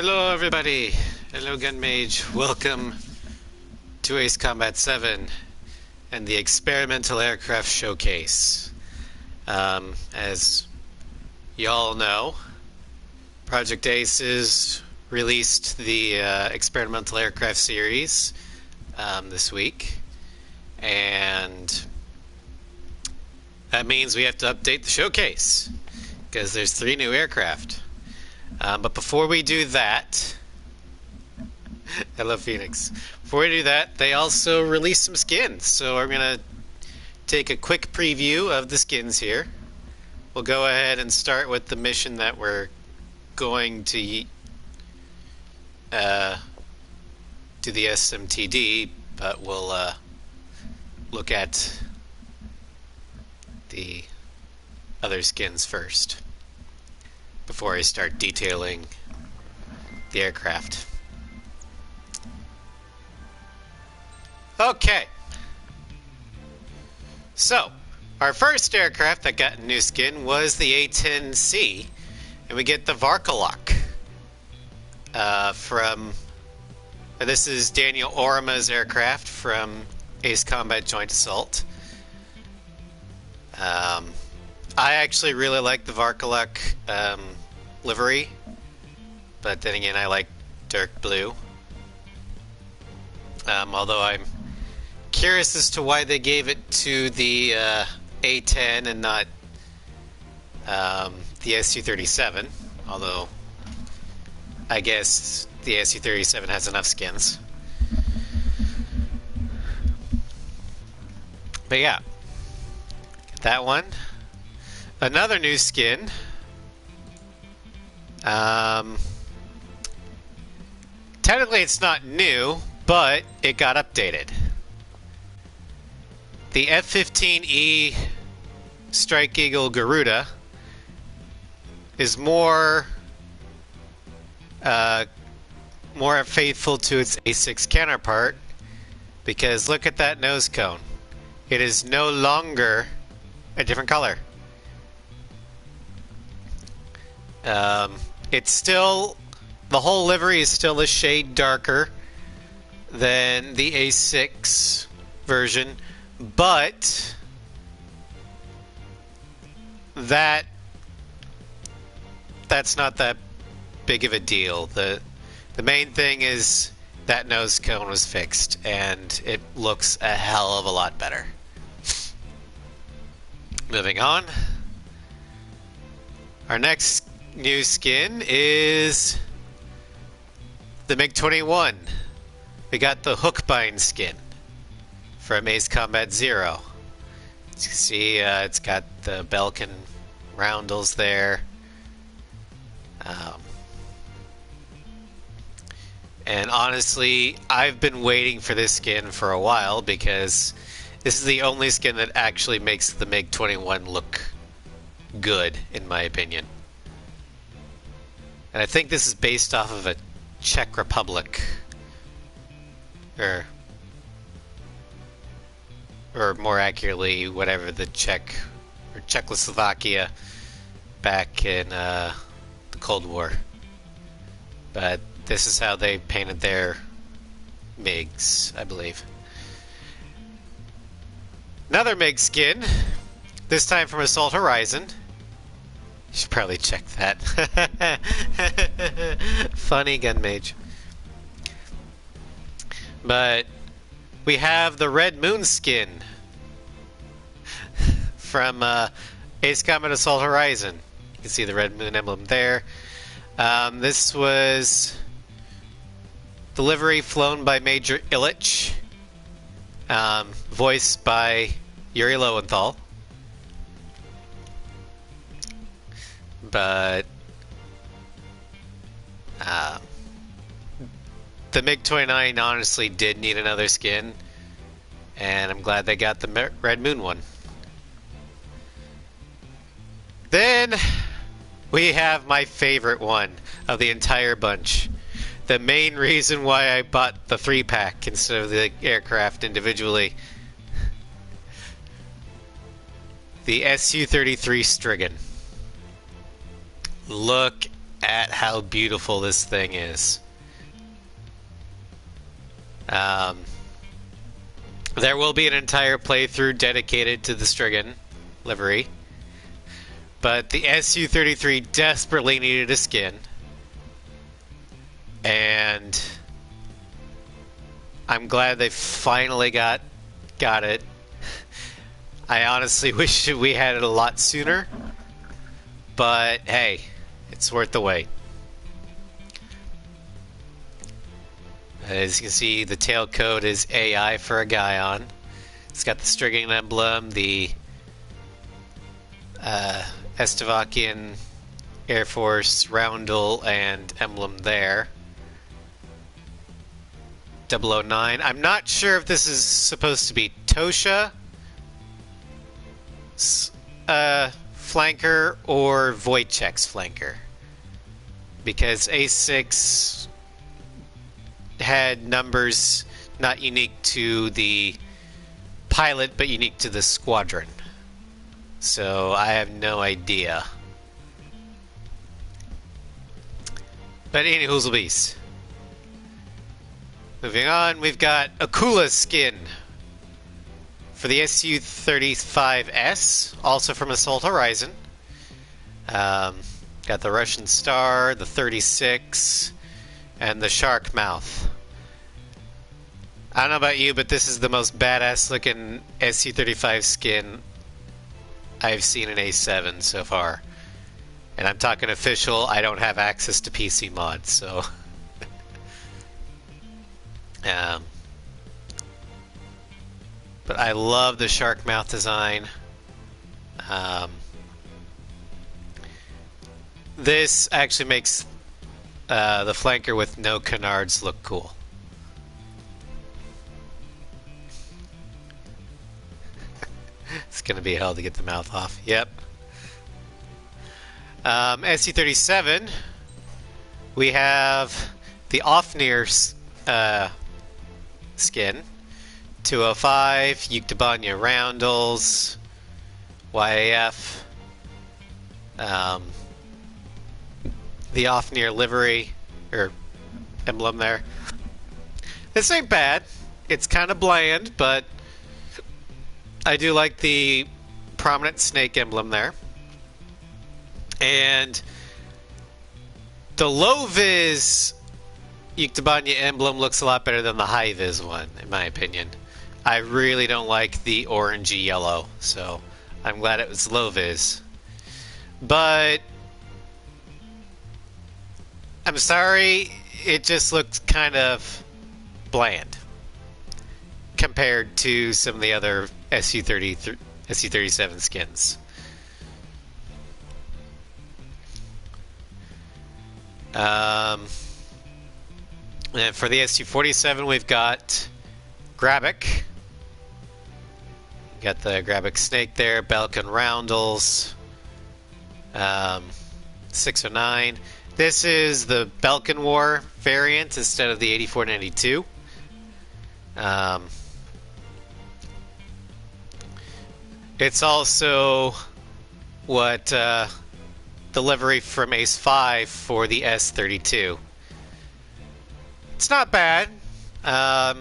Hello everybody! Hello Gunmage. Welcome to Ace Combat 7 and the Experimental Aircraft Showcase. As y'all know, Project Ace has released the Experimental Aircraft series this week, and that means we have to update the showcase because there's 3 new aircraft. But before we do that, I love Phoenix. Before we do that, they also released some skins. So I'm going to take a quick preview of the skins here. We'll go ahead and start with the mission that we're going to do the SMTD, but we'll look at the other skins first before I start detailing the aircraft. Okay. So, our first aircraft that got a new skin was the A-10C, and we get the Varkalok this is Daniel Orama's aircraft from Ace Combat Joint Assault. I actually really like the Varkalok livery, but then again I like dark blue. Although I'm curious as to why they gave it to the A-10 and not the SU-37, although I guess the SU-37 has enough skins. But yeah, that one. Another new skin. Technically it's not new, but it got updated. The F-15E Strike Eagle Garuda is more faithful to its A6 counterpart, because look at that nose cone. It is no longer a different color. It's still, the whole livery is still a shade darker than the A6 version, but that's not that big of a deal. The main thing is that nose cone was fixed, and it looks a hell of a lot better. Moving on. Our next new skin is the MiG-21. We got the Hookbind skin from Ace Combat Zero. As you can see, it's got the Belkin roundels there. And honestly, I've been waiting for this skin for a while, because this is the only skin that actually makes the MiG-21 look good, in my opinion. And I think this is based off of a Czech Republic, or more accurately, whatever, the Czech or Czechoslovakia back in the Cold War. But this is how they painted their MiGs, I believe. Another MiG skin, this time from Assault Horizon. You should probably check that. Funny Gunmage. But we have the Red Moon skin from Ace Combat Assault Horizon. You can see the Red Moon emblem there. This was the livery flown by Major Illich, voiced by Yuri Lowenthal. But the MiG-29 honestly did need another skin, and I'm glad they got the Red Moon one. Then we have my favorite one of the entire bunch. The main reason why I bought the 3-pack instead of the aircraft individually. The Su-33 Strigan. Look at how beautiful this thing is. There will be an entire playthrough dedicated to the Strigan livery, but the Su-33 desperately needed a skin, and I'm glad they finally got it. I honestly wish we had it a lot sooner, but hey, it's worth the wait. As you can see, the tailcoat is AI for a Guion. It's got the Strigan emblem, the Estevakian Air Force roundel and emblem there. 009. I'm not sure if this is supposed to be Tosha flanker or Wojciech's flanker, because A6 had numbers not unique to the pilot but unique to the squadron, so I have no idea. But anywho's the beast. Moving on, we've got Akula skin for the Su-35S, also from Assault Horizon. Got the Russian Star, the 36, and the Shark Mouth. I don't know about you, but this is the most badass looking Su-35 skin I've seen in A7 so far. And I'm talking official, I don't have access to PC mods, so... but I love the Shark Mouth design. This actually makes the flanker with no canards look cool. It's gonna be hell to get the mouth off. Yep. Su-37, we have the Ofnir skin, 205, Yuktobanya roundels, YAF, the Ofnir livery, or emblem there. This ain't bad. It's kind of bland, but I do like the prominent snake emblem there. And the low-vis Yuktobanya emblem looks a lot better than the high-vis one, in my opinion. I really don't like the orangey yellow, so I'm glad it was low-vis. But I'm sorry, it just looks kind of bland compared to some of the other Su-37 skins. And for the Su-47, we've got Grabik. Got the Grabik snake there, Belkin roundels, 609. This is the Belkin War variant instead of the 8492. It's also what the livery from Ace 5 for the S32. It's not bad. I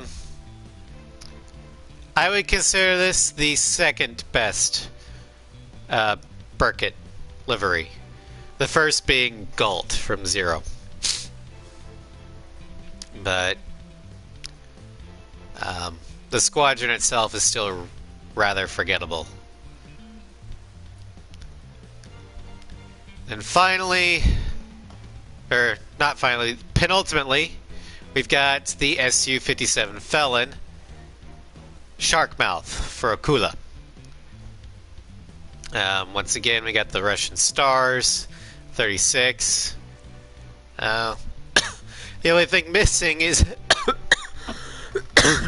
would consider this the second best Burkett livery. The first being Galt from Zero. But the squadron itself is still rather forgettable. And finally, or not finally, penultimately, we've got the Su-57 Felon, Sharkmouth for Akula. Once again, we got the Russian Stars, 36. The only thing missing is,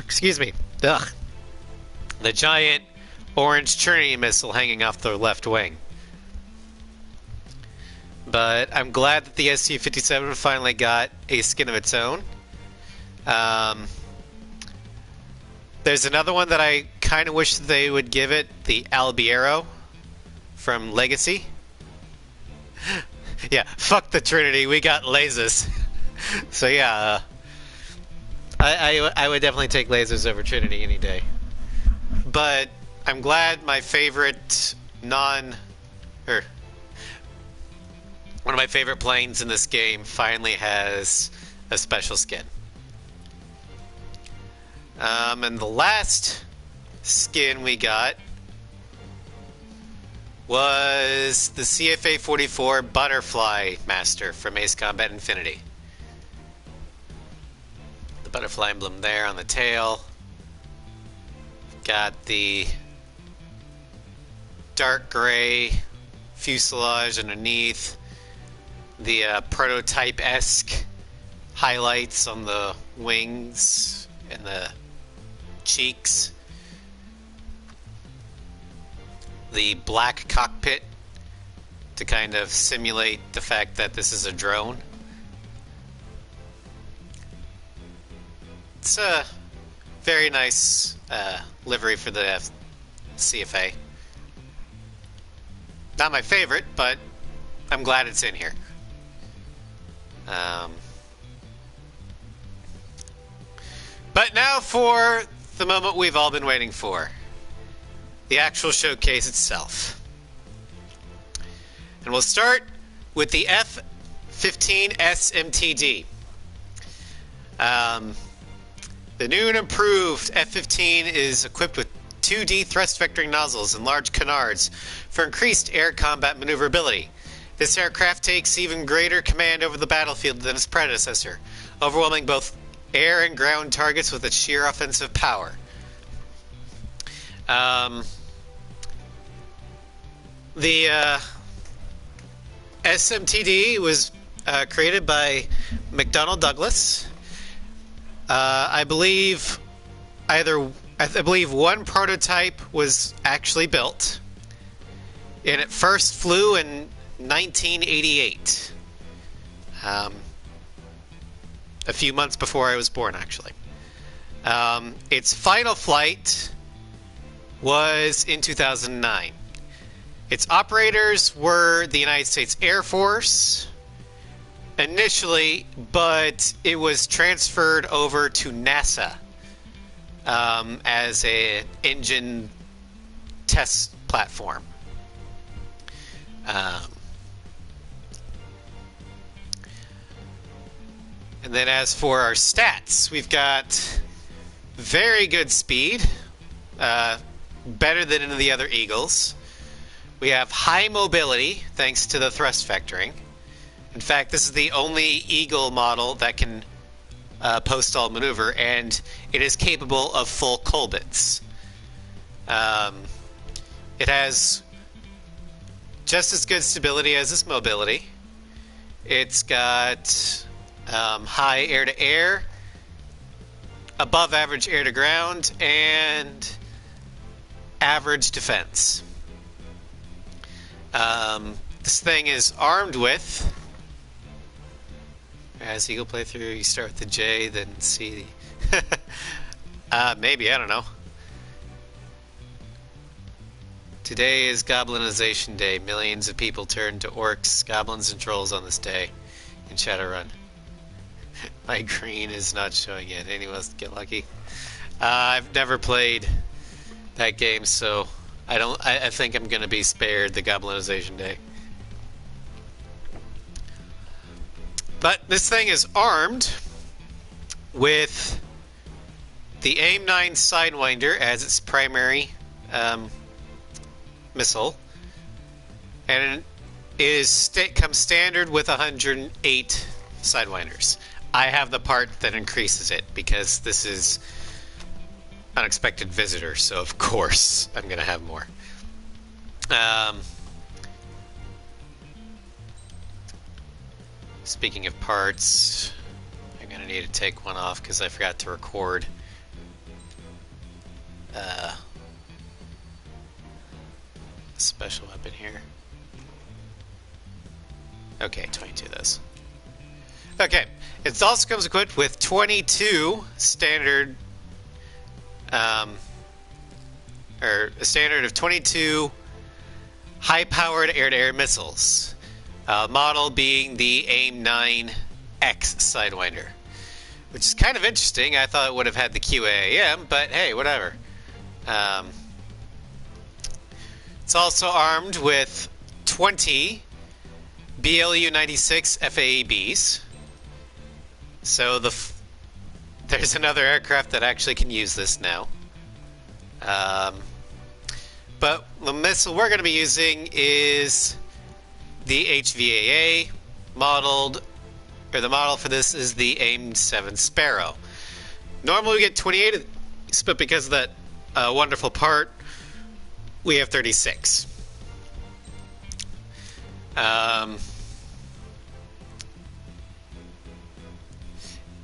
excuse me, the giant orange Trinity missile hanging off the left wing. But I'm glad that the Su-57 finally got a skin of its own. There's another one that I kind of wish they would give it, the Albiero from Legacy. Yeah, fuck the Trinity. We got lasers. So yeah, I would definitely take lasers over Trinity any day. But I'm glad my favorite or one of my favorite planes in this game finally has a special skin. And the last skin we got was the CFA 44 Butterfly Master from Ace Combat Infinity. The butterfly emblem there on the tail. Got the dark gray fuselage underneath. The prototype-esque highlights on the wings and the cheeks. The black cockpit to kind of simulate the fact that this is a drone. It's a very nice livery for the CFA. Not my favorite, but I'm glad it's in here. But now for the moment we've all been waiting for. The actual showcase itself. And we'll start with the F-15 SMTD. The new and improved F-15 is equipped with 2D thrust vectoring nozzles and large canards for increased air combat maneuverability. This aircraft takes even greater command over the battlefield than its predecessor, overwhelming both air and ground targets with its sheer offensive power. The SMTD was created by McDonnell Douglas. I believe one prototype was actually built, and it first flew in 1988. A few months before I was born, actually. Its final flight was in 2009. Its operators were the United States Air Force initially, but it was transferred over to NASA as an engine test platform. And then as for our stats, we've got very good speed, better than any of the other Eagles. We have high mobility, thanks to the thrust vectoring. In fact, this is the only Eagle model that can post-stall maneuver, and it is capable of full Colbits. It has just as good stability as its mobility. It's got high air-to-air, above average air-to-ground, and average defense. This thing is armed with, as Eagle playthrough, you start with the J, then C. Maybe, I don't know. Today is Goblinization Day. Millions of people turn to orcs, goblins, and trolls on this day in Shadowrun. My green is not showing yet. Anyone else get lucky? I've never played that game, so I think I'm going to be spared the Goblinization Day. But this thing is armed with the AIM-9 Sidewinder as its primary missile, and it comes standard with 108 Sidewinders. I have the part that increases it because this is Unexpected Visitor, so of course I'm going to have more. Speaking of parts, I'm going to need to take one off because I forgot to record. Special weapon here. Okay, 22 those. Okay, it also comes equipped with 22 standard, or a standard of 22 high-powered air-to-air missiles. Model being the AIM-9X Sidewinder, which is kind of interesting. I thought it would have had the QAM, but hey, whatever. It's also armed with 20 BLU-96 FAABs. So there's another aircraft that actually can use this now. But the missile we're going to be using is the HVAA modeled, or the model for this is the AIM-7 Sparrow. Normally we get 28 of these, but because of that wonderful part, we have 36.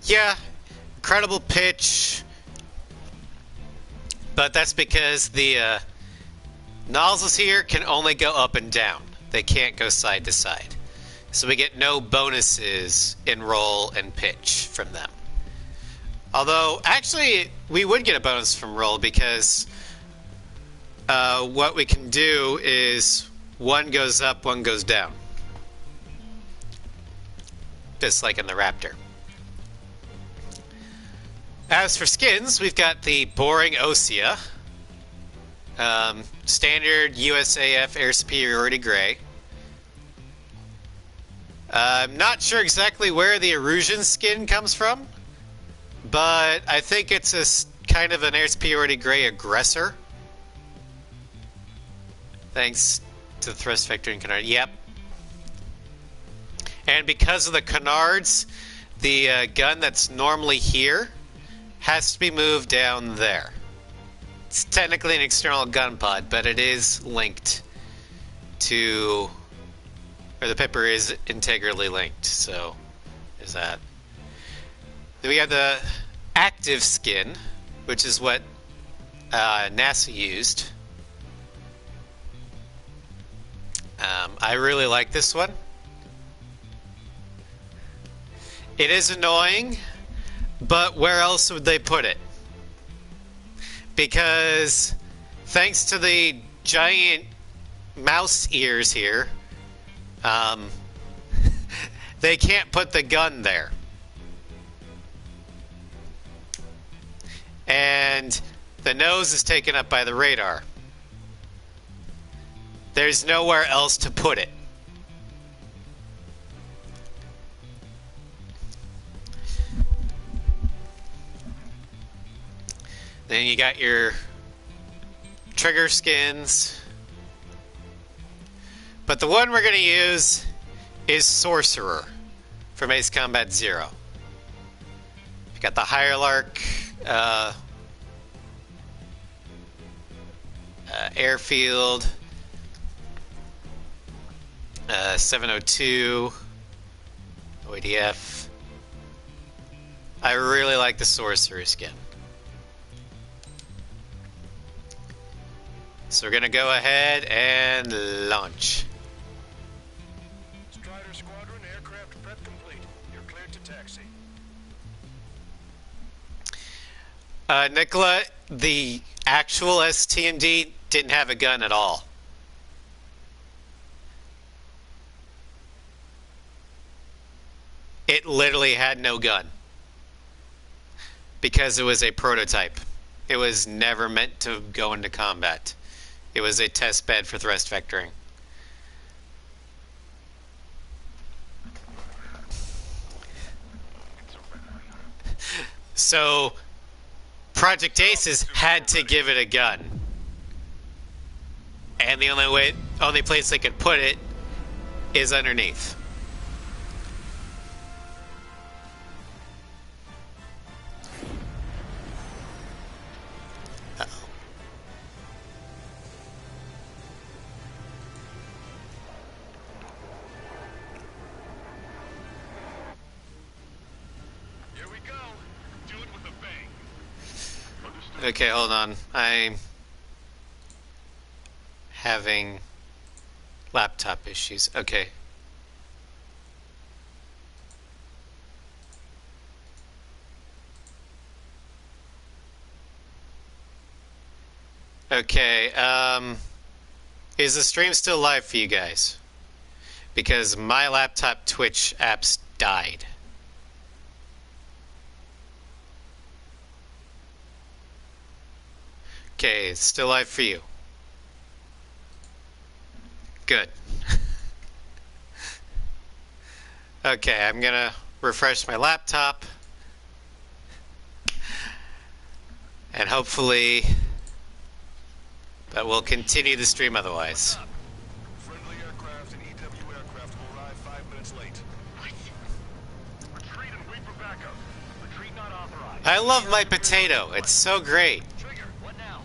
Yeah, incredible pitch, but that's because the nozzles here can only go up and down. They can't go side to side. So we get no bonuses in roll and pitch from them. Although, actually, we would get a bonus from roll because what we can do is one goes up, one goes down. Just like in the Raptor. As for skins, we've got the Boring Osea. Standard USAF Air Superiority Gray. I'm not sure exactly where the Erusian skin comes from, but I think it's a kind of an Air Superiority Gray aggressor. Thanks to the thrust vector and canard. Yep. And because of the canards, the gun that's normally here has to be moved down there. It's technically an external gun pod, but it is linked to, or the Pipper is integrally linked, so there's that. Then we have the active skin, which is what NASA used. I really like this one. It is annoying, but where else would they put it? Because thanks to the giant mouse ears here, they can't put the gun there. And the nose is taken up by the radar. There's nowhere else to put it. Then you got your trigger skins. But the one we're going to use is Sorcerer from Ace Combat Zero. You got the Hierarch, Airfield, 702, OADF. I really like the Sorcerer skin. So we're going to go ahead and launch. Strider Squadron, aircraft prep complete. You're cleared to taxi. Nicola, the actual STMD didn't have a gun at all. It literally had no gun. Because it was a prototype. It was never meant to go into combat. It was a test bed for thrust vectoring. So, Project Aces had to give it a gun. And the only place they could put it is underneath. Okay, hold on. I'm having laptop issues. Okay. Okay, is the stream still live for you guys? because my laptop Twitch apps died. Okay, it's still live for you. Good. Okay, I'm gonna refresh my laptop. And hopefully that will continue the stream otherwise. Friendly aircraft and EW aircraft will arrive 5 minutes late. Retreat and wait for backup. Retreat not authorized. I love my potato. It's so great. Trigger, what now?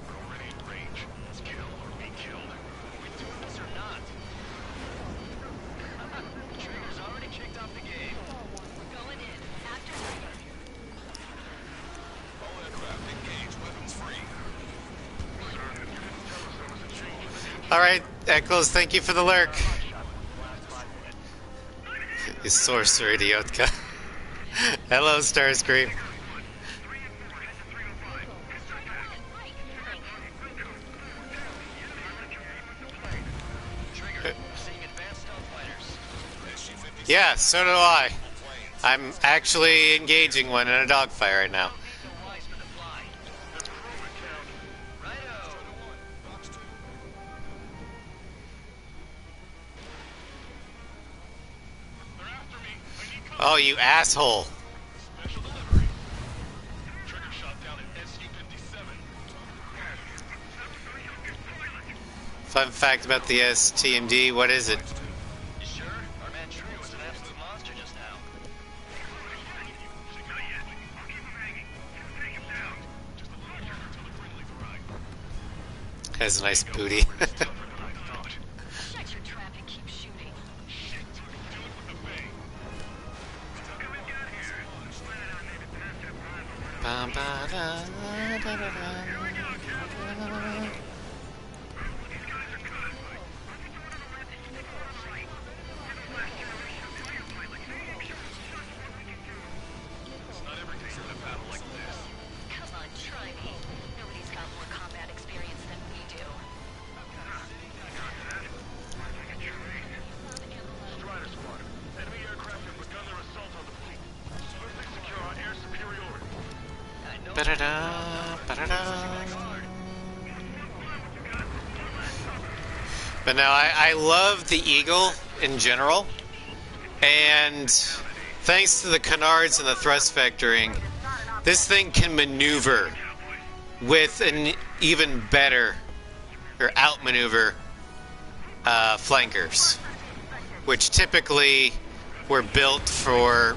We're already in range. Let's kill or be killed. Are we doing this or not? Trigger's already kicked off the game. We're going in. After trigger. All aircraft engage. Weapons free. Alright, Eccles, thank you for the lurk. You sorcerer idiotka. Hello, Starscream. Trigger, seeing advanced stealth fighters. Yeah, so do I. I'm actually engaging one in a dogfight right now. Oh, you asshole. Special delivery. Trigger shot down at SU-57. Fun fact about the STMD, what is it? You sure? Our man Trigger was an absolute monster just now. Has a nice booty. Shut your trap and keep shooting. It's not every day in a battle like this. Come on, try me. Nobody's got more combat experience than we do. Strider squad. Enemy aircraft have begun their assault on the fleet. Swiftly secure our air superiority. Ba-da-da, ba-da-da. But now I love the Eagle in general, and thanks to the canards and the thrust vectoring, this thing can maneuver with an even better, or outmaneuver, flankers, which typically were built for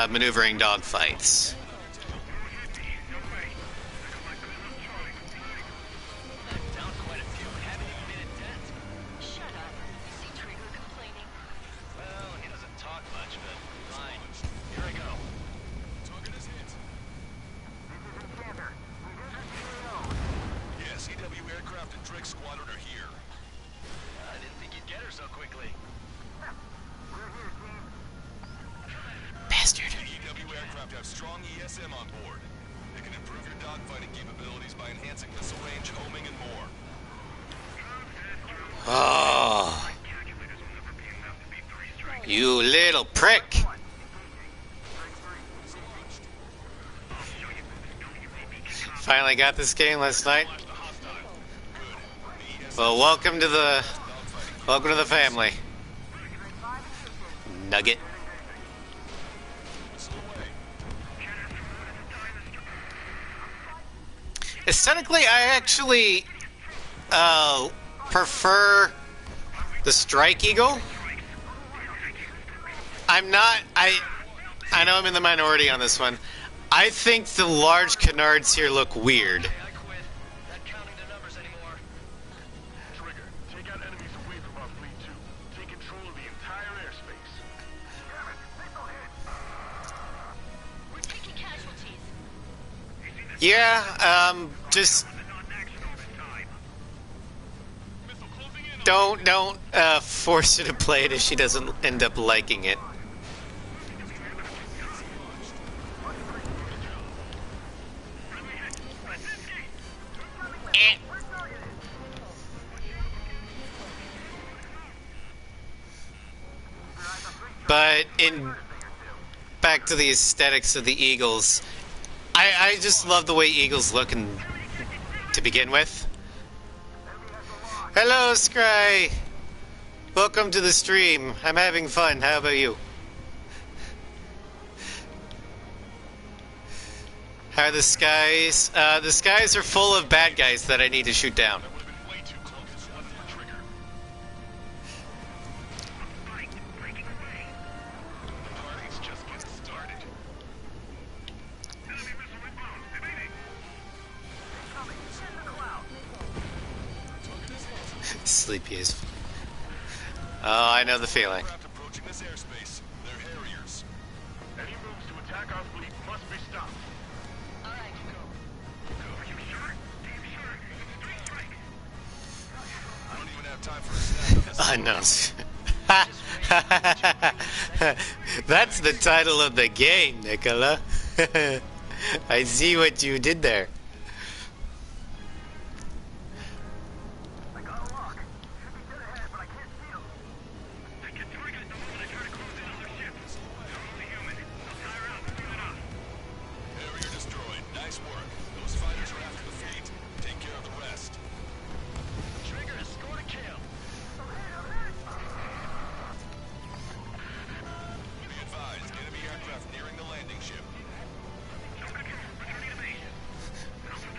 maneuvering dogfights. Down quite a few. Haven't even made a dent. Shut up. You see Trigger complaining? Well, he doesn't talk much, but fine. Here I go. Target is hit. Yes, EW aircraft and Drake squadron are here. I didn't think you'd get her so quickly. Bastard. EW aircraft have strong ESM on board. They can improve your dogfighting capabilities by enhancing missile range, homing, and more. Oh, you little prick. Finally got this game last night. Well, welcome to the family. Nugget. Aesthetically, I actually prefer the Strike Eagle. I know I'm in the minority on this one. I think the large canards here look weird. I quit. Not counting the numbers anymore. Trigger, take out enemies away from our fleet too. Take control of the entire airspace. We're taking casualties. Yeah, just don't force her to play it if she doesn't end up liking it. But in back to the aesthetics of the Eagles, I just love the way Eagles look to begin with. Hello, Scry! Welcome to the stream. I'm having fun. How about you? How are the skies? The skies are full of bad guys that I need to shoot down. Sleepy as. Oh, I know the feeling. Approaching this airspace. They're Harriers. Any moves to attack our fleet must be stopped. Alright, I don't even have time for a snap. Unknowns. That's the title of the game, Nicola. I see what you did there.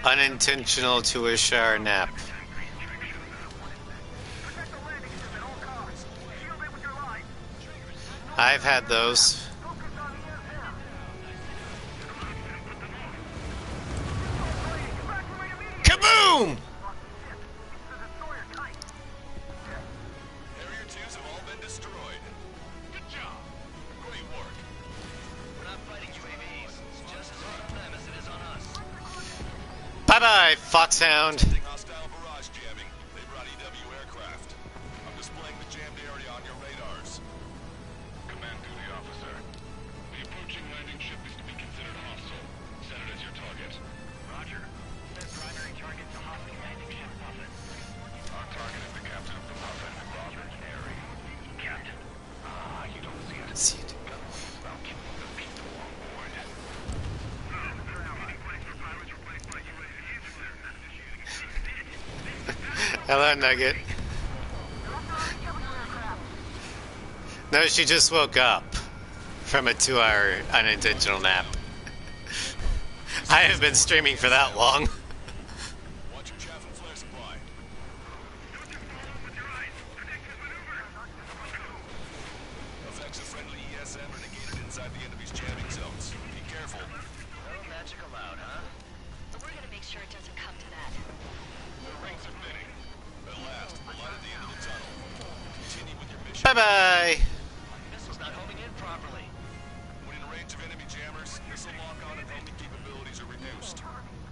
Unintentional Tuashar nap. I've had those. Kaboom! Harrier 2s have all been destroyed. Good job. Great work. We're not fighting UAVs. It's just as hard on them as it is on us. Bye-bye, Foxhound. Hostile barrage jamming. They brought EW aircraft. I'm displaying the jammed area on your radars. Command duty officer. The approaching landing ship is to be considered hostile. Set it as your target. Roger. Set primary target to hostile landing ship Puffin. Our target is the captain of the Puffin, Robert Airy. Captain. Ah, you don't see it. See it. About killing the people on board. Hello, Nugget. No, she just woke up from a 2-hour unintentional nap. I have been streaming for that long. Watch your chaff and flare supply. Effects of friendly ESM are negated inside the enemy's jamming zones. Be careful. No magic allowed, huh? we're gonna make sure it doesn't come to that. The rings are thinning. At last, the light at the end of the tunnel. Continue with your mission. Bye-bye. Missile's not homing in properly. When in range of enemy jammers, missile lock-on and homing capabilities are reduced.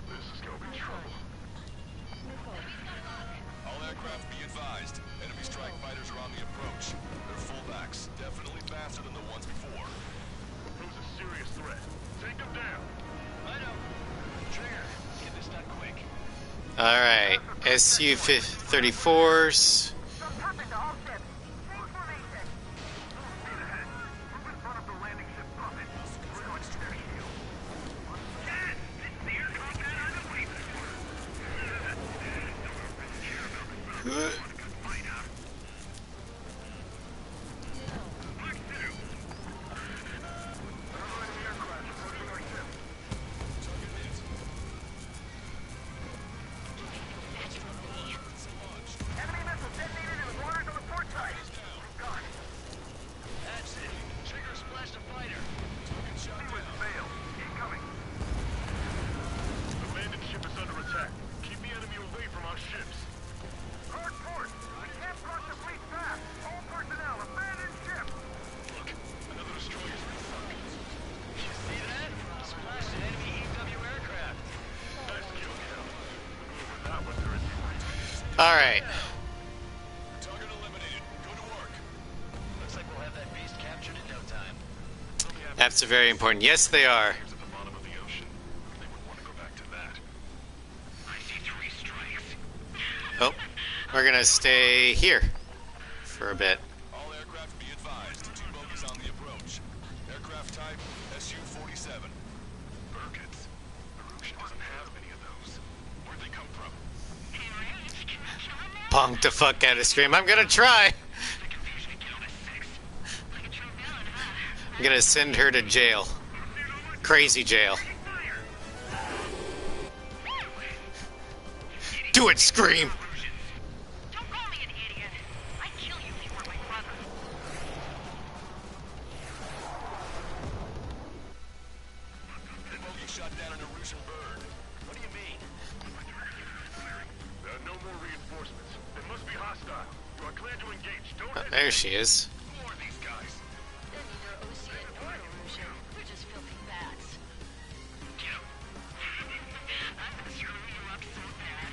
This is gonna be trouble. All aircraft be advised. Enemy strike fighters are on the approach. They're fullbacks, definitely faster than the ones before. Pose a serious threat. Take them down. I know. Trigger, get this done quick. Alright, SU-34s. That's it. Trigger splashed a fighter. Token shot down. The landing ship is under attack. Keep the enemy away from our ships. Hard port. We can't cross the fleet fast. All personnel, abandon ship. Look, another destroyer's been sunk. You see that? Splashed an enemy EW aircraft. Nice kill, Cal. With that one, there is Alright. target eliminated. Go to work. Looks like we'll have that beast captured in no time. Maps are very important. Yes, they are. At the bottom of the ocean. They would want to go back to that. I see 3 strikes. Oh, we're gonna stay here for a bit. All aircraft be advised. 2 bogies on the bonk the fuck out of Scream. I'm gonna try. I'm gonna send her to jail. Crazy jail. Do it, Scream! Don't call me an idiot. I'd kill you if you were my brother. Bogey shot down an Erusian bird. What do you mean? There are no more reinforcements. They must be hostile. You are clear to engage. Don't Oh, there she is. Who are these guys? They're neither Ocean nor Erusian. They're just filthy bats. I'm gonna screw you up so bad.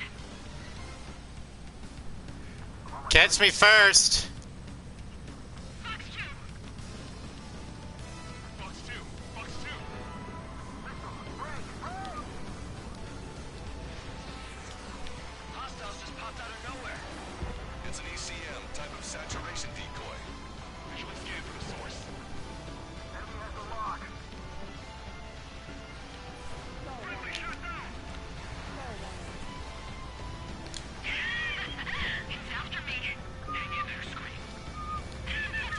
Catch me first! Fox 2. Fox 2. Fox 2. Hostiles just popped out of nowhere. It's an ECM, type of saturation decoy. Visually scan for the source. Enemy has the lock. Friendly, shot down. It's after me. Hang in there, Scream.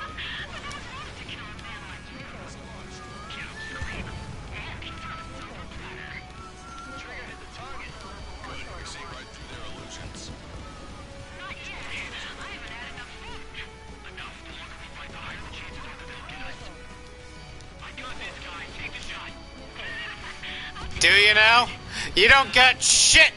To kill a man like you. Kill Scream. And he's on a silver platter. Trigger hit the target. Good, we see right through their illusions. Not yet. I haven't had enough food. Enough. The longer we fight, the higher the chances are that they'll get us. I got this, guy. Take the shot. Do you now? You don't got shit!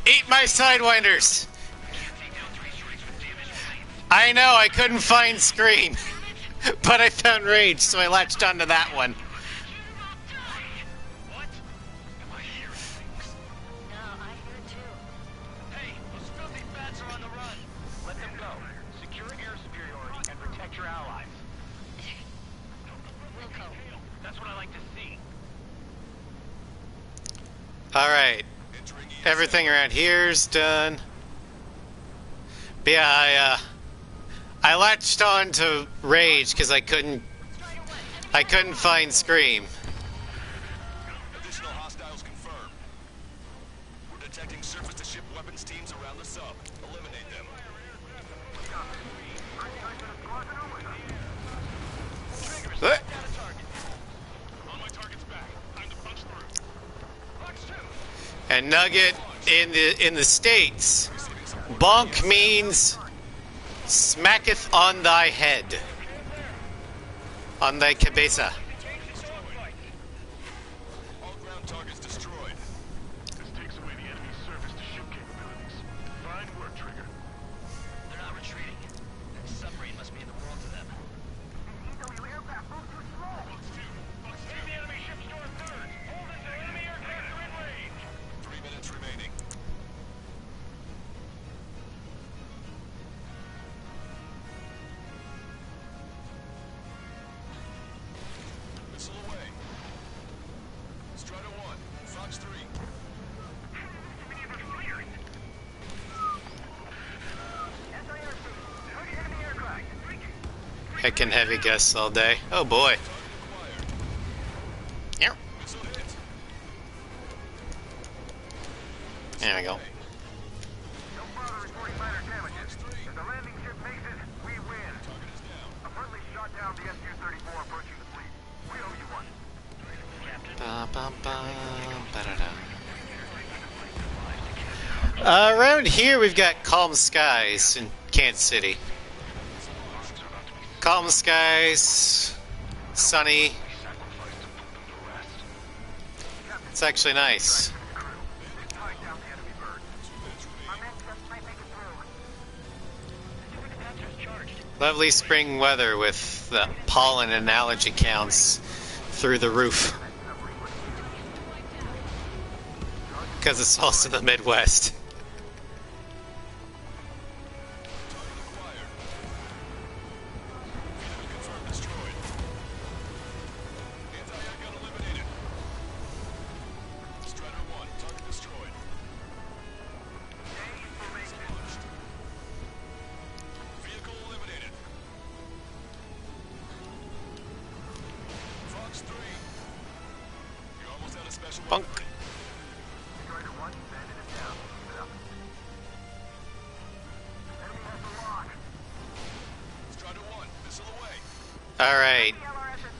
Eat my sidewinders! Can't take down 3 strikes with damaged planes. I know, I couldn't find Scream. But I found Rage, so I latched onto that one. What? Am I hearing things? No, I hear it too. Hey, those filthy bats are on the run. Let them go. Secure air superiority and protect your allies. Wilco. That's what I like to see. Alright. Everything around here's done. But yeah, I latched on to Rage because I couldn't find Scream. Additional hostiles confirmed. We're detecting surface-to-ship weapons teams around the sub. Eliminate them. Uh, Down a target. On my target's back. Time to punch through. Fox 2. And Nugget in the States, bonk means smacketh on thy head. On thy cabeza. All ground targets destroyed. This takes away the enemy's surface-to-ship capabilities. Fine work, Trigger. They're not retreating. That submarine must mean the world to them. Fox 2. Save the enemy ships to our third. Hold it there. Enemy aircraft are in range. 3 minutes remaining. Missile away. Strider 1. Fox 3. I can heavy guess all day. Oh boy. Yep. Missile hit. There we go. No further reporting minor damages. If the landing ship makes it, we win. Target is down. A friendly shot down the SU-34 approaching the fleet. We owe you one. Ba, ba, ba, ba-da-da. Around here, we've got calm skies in Kansas City. Calm skies, sunny. It's actually nice. Tie down the enemy bird. Our men just might make it through. Lovely spring weather with the pollen and allergy counts through the roof. Because it's also the Midwest. Confirmed destroyed. Anti-air gun eliminated. Strider 1. Target destroyed. Launched. Vehicle eliminated. Fox 3. You're almost out of special Bunk. weaponry. Strider 1, bandit is down. Keep it up. All right.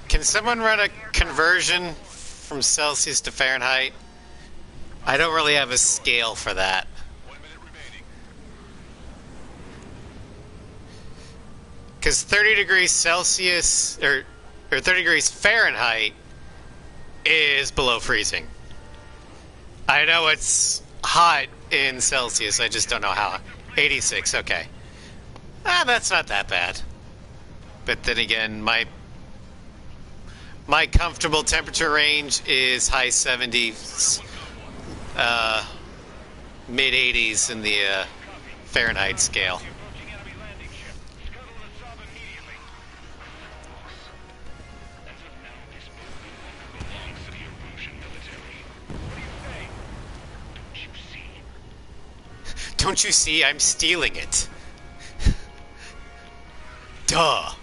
Can someone run a conversion from Celsius to Fahrenheit? I don't really have a scale for that. 1 minute remaining. Because 30 degrees Celsius, or 30 degrees Fahrenheit, is below freezing. I know it's hot in Celsius, I just don't know how. 86, okay. That's not that bad. But then again, my comfortable temperature range is high 70s, mid 80s in the Fahrenheit scale. Approaching enemy landing ship. Scuttle the sub immediately. As of now, this movement belongs to the Erusian military. What do you say? Don't you see? Don't you see? I'm stealing it. Duh.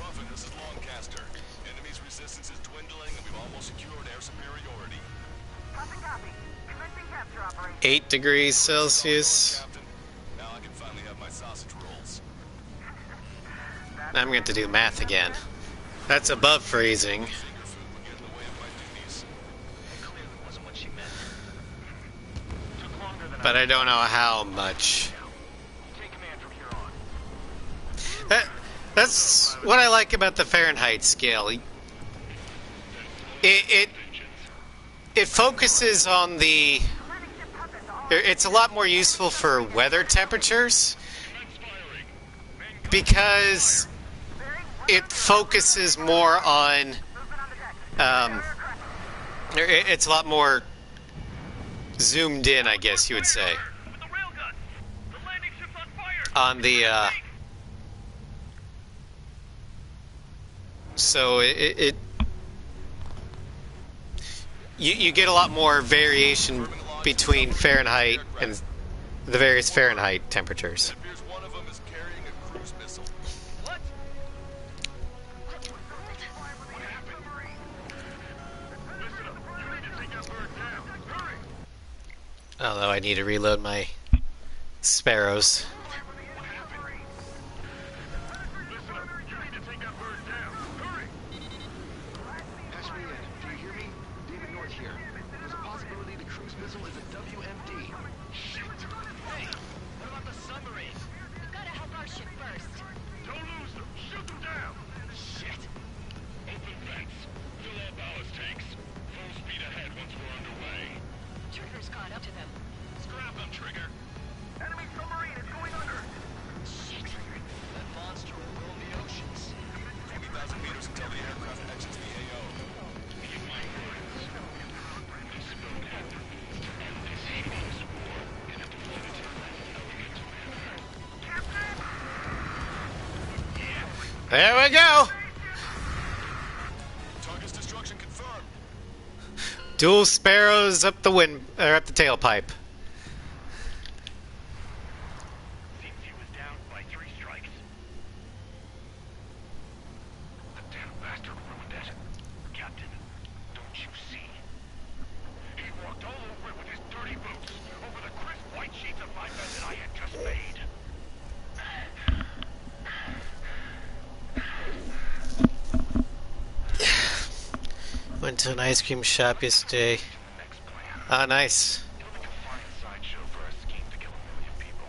Ruffin, this is Lancaster. Enemy's resistance is dwindling and we've almost secured air superiority. Copy, copy. Commencing capture operation. 8 degrees Celsius. Captain, now I can finally have my sausage rolls. I'm going to do math again. That's above freezing. Finger food would get in the way of my duties. It clearly wasn't what she meant. Took longer than But I don't know how much. Take command from here on. That's what I like about the Fahrenheit scale. It focuses on the. It's a lot more useful for weather temperatures because it focuses more on. It's a lot more zoomed in, I guess you would say, With the railgun! The landing ship's on fire! on the. So you get a lot more variation between Fahrenheit and the various Fahrenheit temperatures. It appears one of them is carrying a cruise missile. What? What happened? Listen up. You need to take that bird down. Hurry! Although I need to reload my sparrows. What happened? Listen up. You need to take that bird down. Hurry! Patch me in. Do you hear me? David North here. There's a possibility the cruise missile is a WMD. Shit! Hey! What about the submarine? We've got to help our ship first. Don't lose them! Shoot them down! Shit! Open vents. Fill all ballast tanks. Full speed ahead once we're underway. Trigger's caught up to them. Scrap them, Trigger. Enemy submarine is going under. Shit. That monster will roam the oceans. 20,000 meters until the aircraft exits the AO. Keep my words. This will end. And this hideous war can have floated elegant to There we go. Target's destruction confirmed. Dual sparrows up the up the tailpipe. Seems he was down by 3 strikes. The damn bastard ruined it. Captain, don't you see? He walked all over it with his dirty boots, over the crisp white sheets of my bed that I had just made. Went to an ice cream shop yesterday. Next plan. Ah, nice. It'll make a fine sideshow for a scheme to kill 1 million people.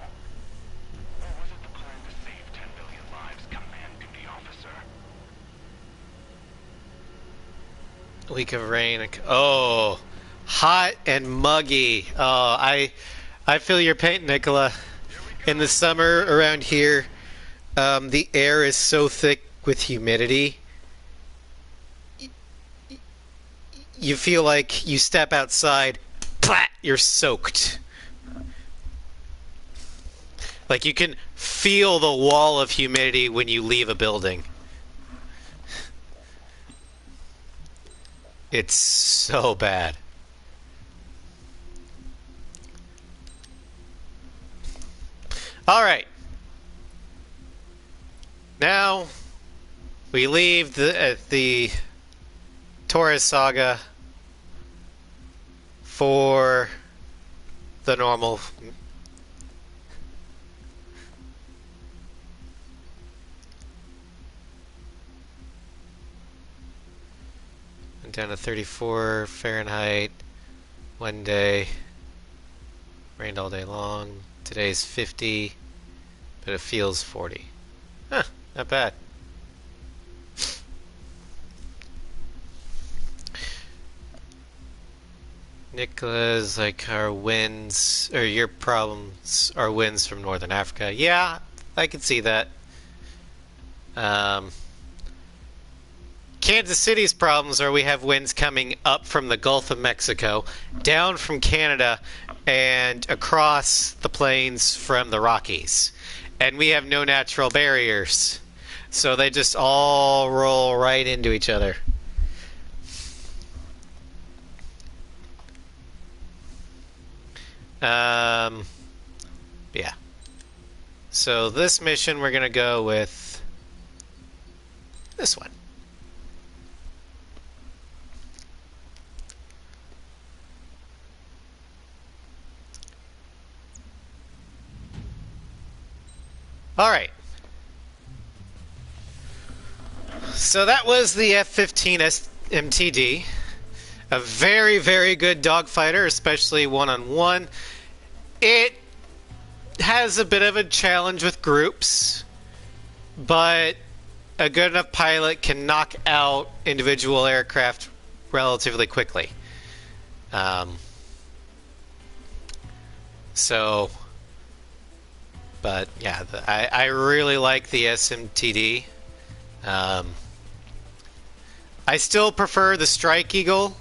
Or was it the plan to save 10 million lives, command duty officer? Week of rain. Oh, hot and muggy. Oh, I feel your pain, Nicola. In the summer around here, the air is so thick with humidity. You feel like you step outside, plat, you're soaked. Like you can feel the wall of humidity when you leave a building. It's so bad. All right. Now we leave the Torres saga for the normal. And down to 34 Fahrenheit. One day. Rained all day long. Today's 50, but it feels 40. Huh, not bad. Nicola's like our winds, or your problems are winds from Northern Africa. Yeah, I can see that. Kansas City's problems are we have winds coming up from the Gulf of Mexico, down from Canada, and across the plains from the Rockies. And we have no natural barriers. So they just all roll right into each other. Yeah. So this mission, we're going to go with this one. All right. So that was the F-15 MTD. A very, very good dogfighter, especially one-on-one. It has a bit of a challenge with groups, but a good enough pilot can knock out individual aircraft relatively quickly. But yeah, I really like the SMTD. I still prefer the Strike Eagle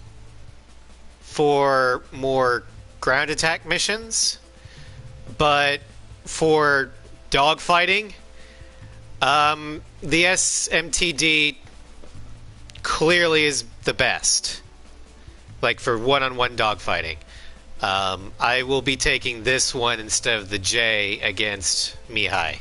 for more ground attack missions, but for dogfighting, the SMTD clearly is the best. Like for one-on-one dogfighting. I will be taking this one instead of the J against Mihai.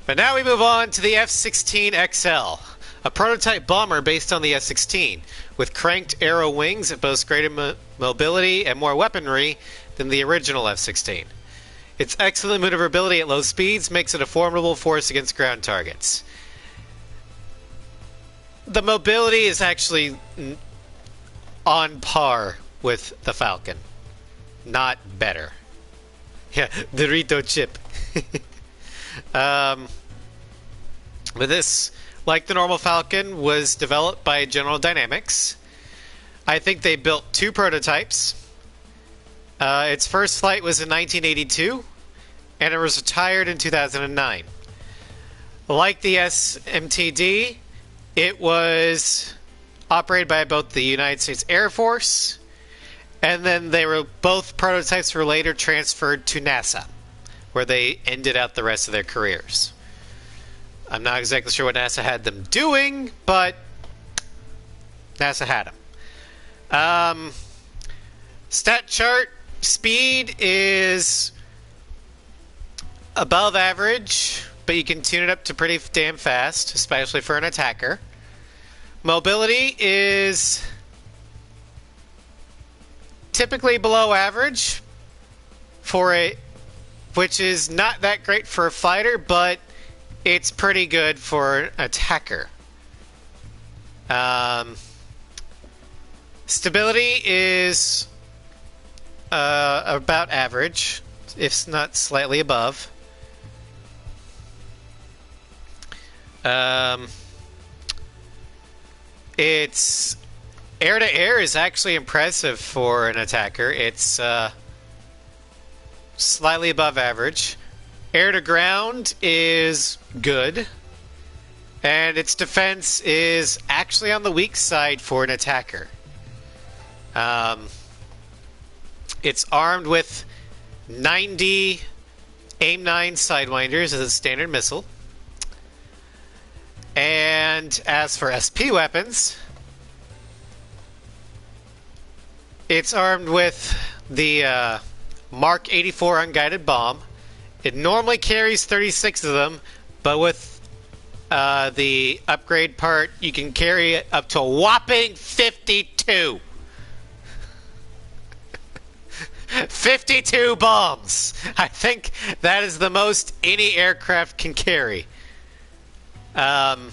But now we move on to the F-16XL, a prototype bomber based on the F-16, with cranked arrow wings that boast greater mobility and more weaponry than the original F-16. Its excellent maneuverability at low speeds makes it a formidable force against ground targets. The mobility is actually on par with the Falcon, not better. Yeah, Dorito chip. But this, like the normal Falcon, was developed by General Dynamics. I think they built 2 prototypes. Its first flight was in 1982, and it was retired in 2009. Like the SMTD, it was operated by both the United States Air Force, and then both prototypes were later transferred to NASA, where they ended out the rest of their careers. I'm not exactly sure what NASA had them doing, but NASA had them. Stat chart, speed is above average, but you can tune it up to pretty damn fast, especially for an attacker. Mobility is typically below average which is not that great for a fighter, but it's pretty good for an attacker. Stability is about average, if not slightly above. Its air-to-air is actually impressive for an attacker. It's slightly above average. Air-to-ground is good. And its defense is actually on the weak side for an attacker. It's armed with 90 AIM-9 Sidewinders as a standard missile. And as for SP weapons, it's armed with the Mark 84 unguided bomb. It normally carries 36 of them, but with the upgrade part, you can carry it up to a whopping 52. 52 bombs! I think that is the most any aircraft can carry. The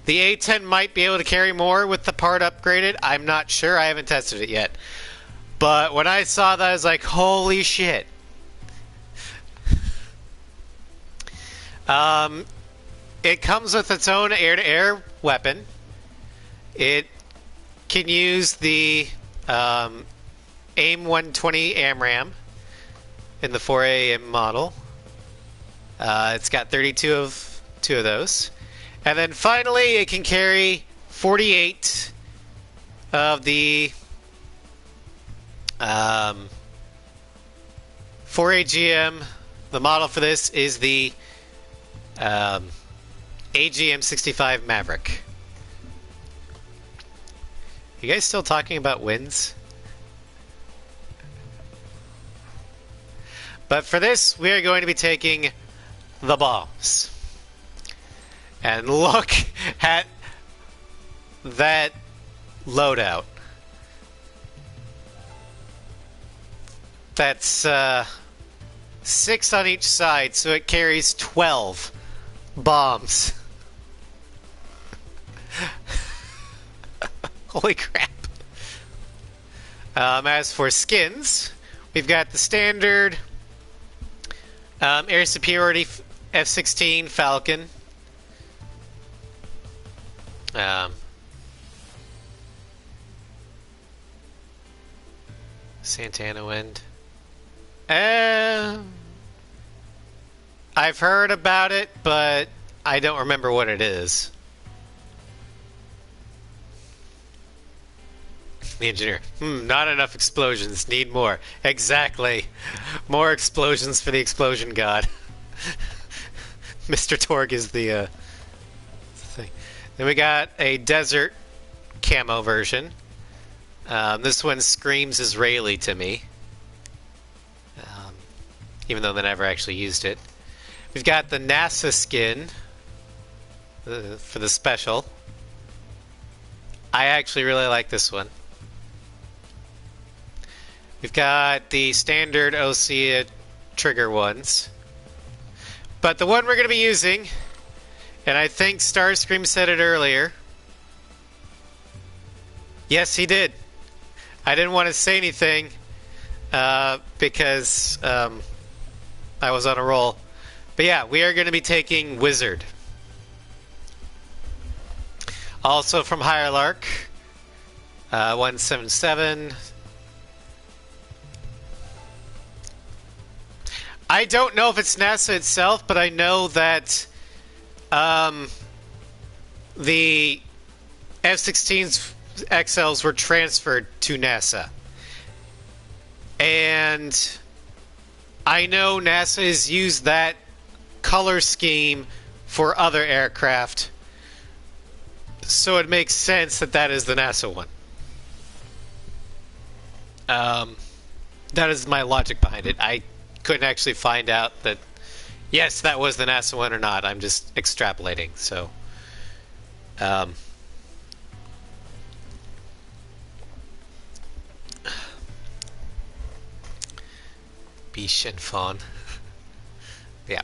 A-10 might be able to carry more with the part upgraded. I'm not sure. I haven't tested it yet. But when I saw that, I was like, holy shit. It comes with its own air-to-air weapon. It can use the AIM 120 AMRAAM in the 4AM model. It's got 32 of those. And then finally, it can carry 48 of the 4AGM. The model for this is the AGM-65 Maverick. You guys still talking about wins? But for this, we are going to be taking the bombs. And look at that loadout. That's 6 on each side, so it carries 12 bombs. Holy crap. As for skins, we've got the standard Air Superiority F-16 Falcon. Santana Wind. I've heard about it, but I don't remember what it is. The engineer. Not enough explosions. Need more. Exactly. More explosions for the explosion god. Mr. Torg is the thing. Then we got a desert camo version. This one screams Israeli to me. Even though they never actually used it. We've got the NASA skin for the special. I actually really like this one. We've got the standard OSEA trigger ones. But the one we're going to be using, and I think Starscream said it earlier. Yes, he did. I didn't want to say anything because I was on a roll. But yeah, we are going to be taking Wizard. Also from Higher Lark, 177. I don't know if it's NASA itself, but I know that the F-16's XLs were transferred to NASA. And I know NASA has used that color scheme for other aircraft, so it makes sense that that is the NASA one. That is my logic behind it. I couldn't actually find out that, yes, that was the NASA one or not. I'm just extrapolating, so... Biche and Fawn. Yeah.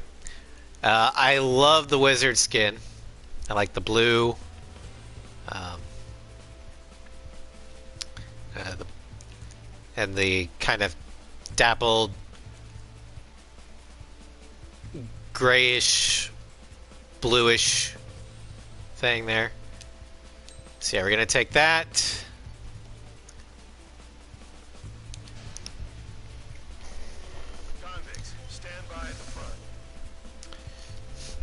I love the Wizard skin. I like the blue. And the kind of dappled grayish, bluish thing there. So yeah, we're going to take that. Convicts, stand by at the front.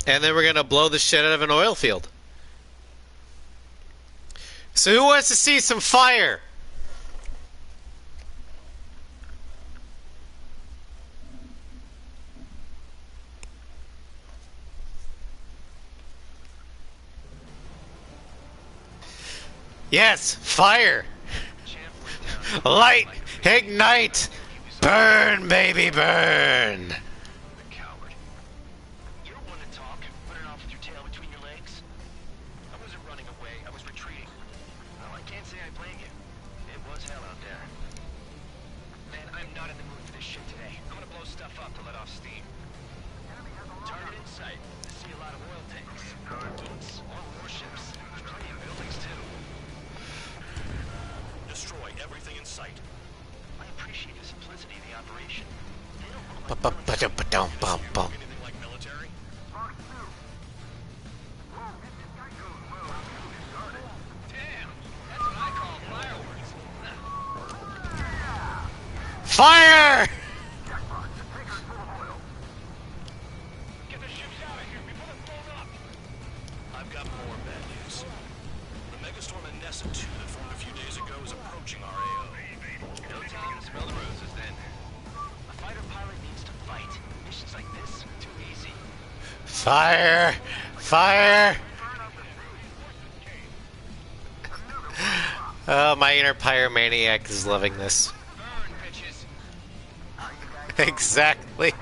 And then we're going to blow the shit out of an oil field. So who wants to see some fire? Yes, fire! Light, ignite, burn, baby, burn! The coward. You're one to talk, running off with your tail between your legs. I wasn't running away, I was retreating. Well, I can't say I blame you. It was hell out there. Man, I Ba-ba-ba-da-ba-dum, bum, bum. Anything like military? Fox 2. Whoa, this guy goes well. Damn, that's what I call fireworks. Fire! Jackpot. The tanker's full of oil. Get the ships out of here before they're blown up. I've got more bad news. The megastorm in Nessa 2 that formed a few days ago is approaching our AO. No time to smell the roses then. A fighter pilot needs to fight. Missions like this, too easy. Fire! Fire! Oh, my inner pyromaniac is loving this. Burn, bitches. Exactly.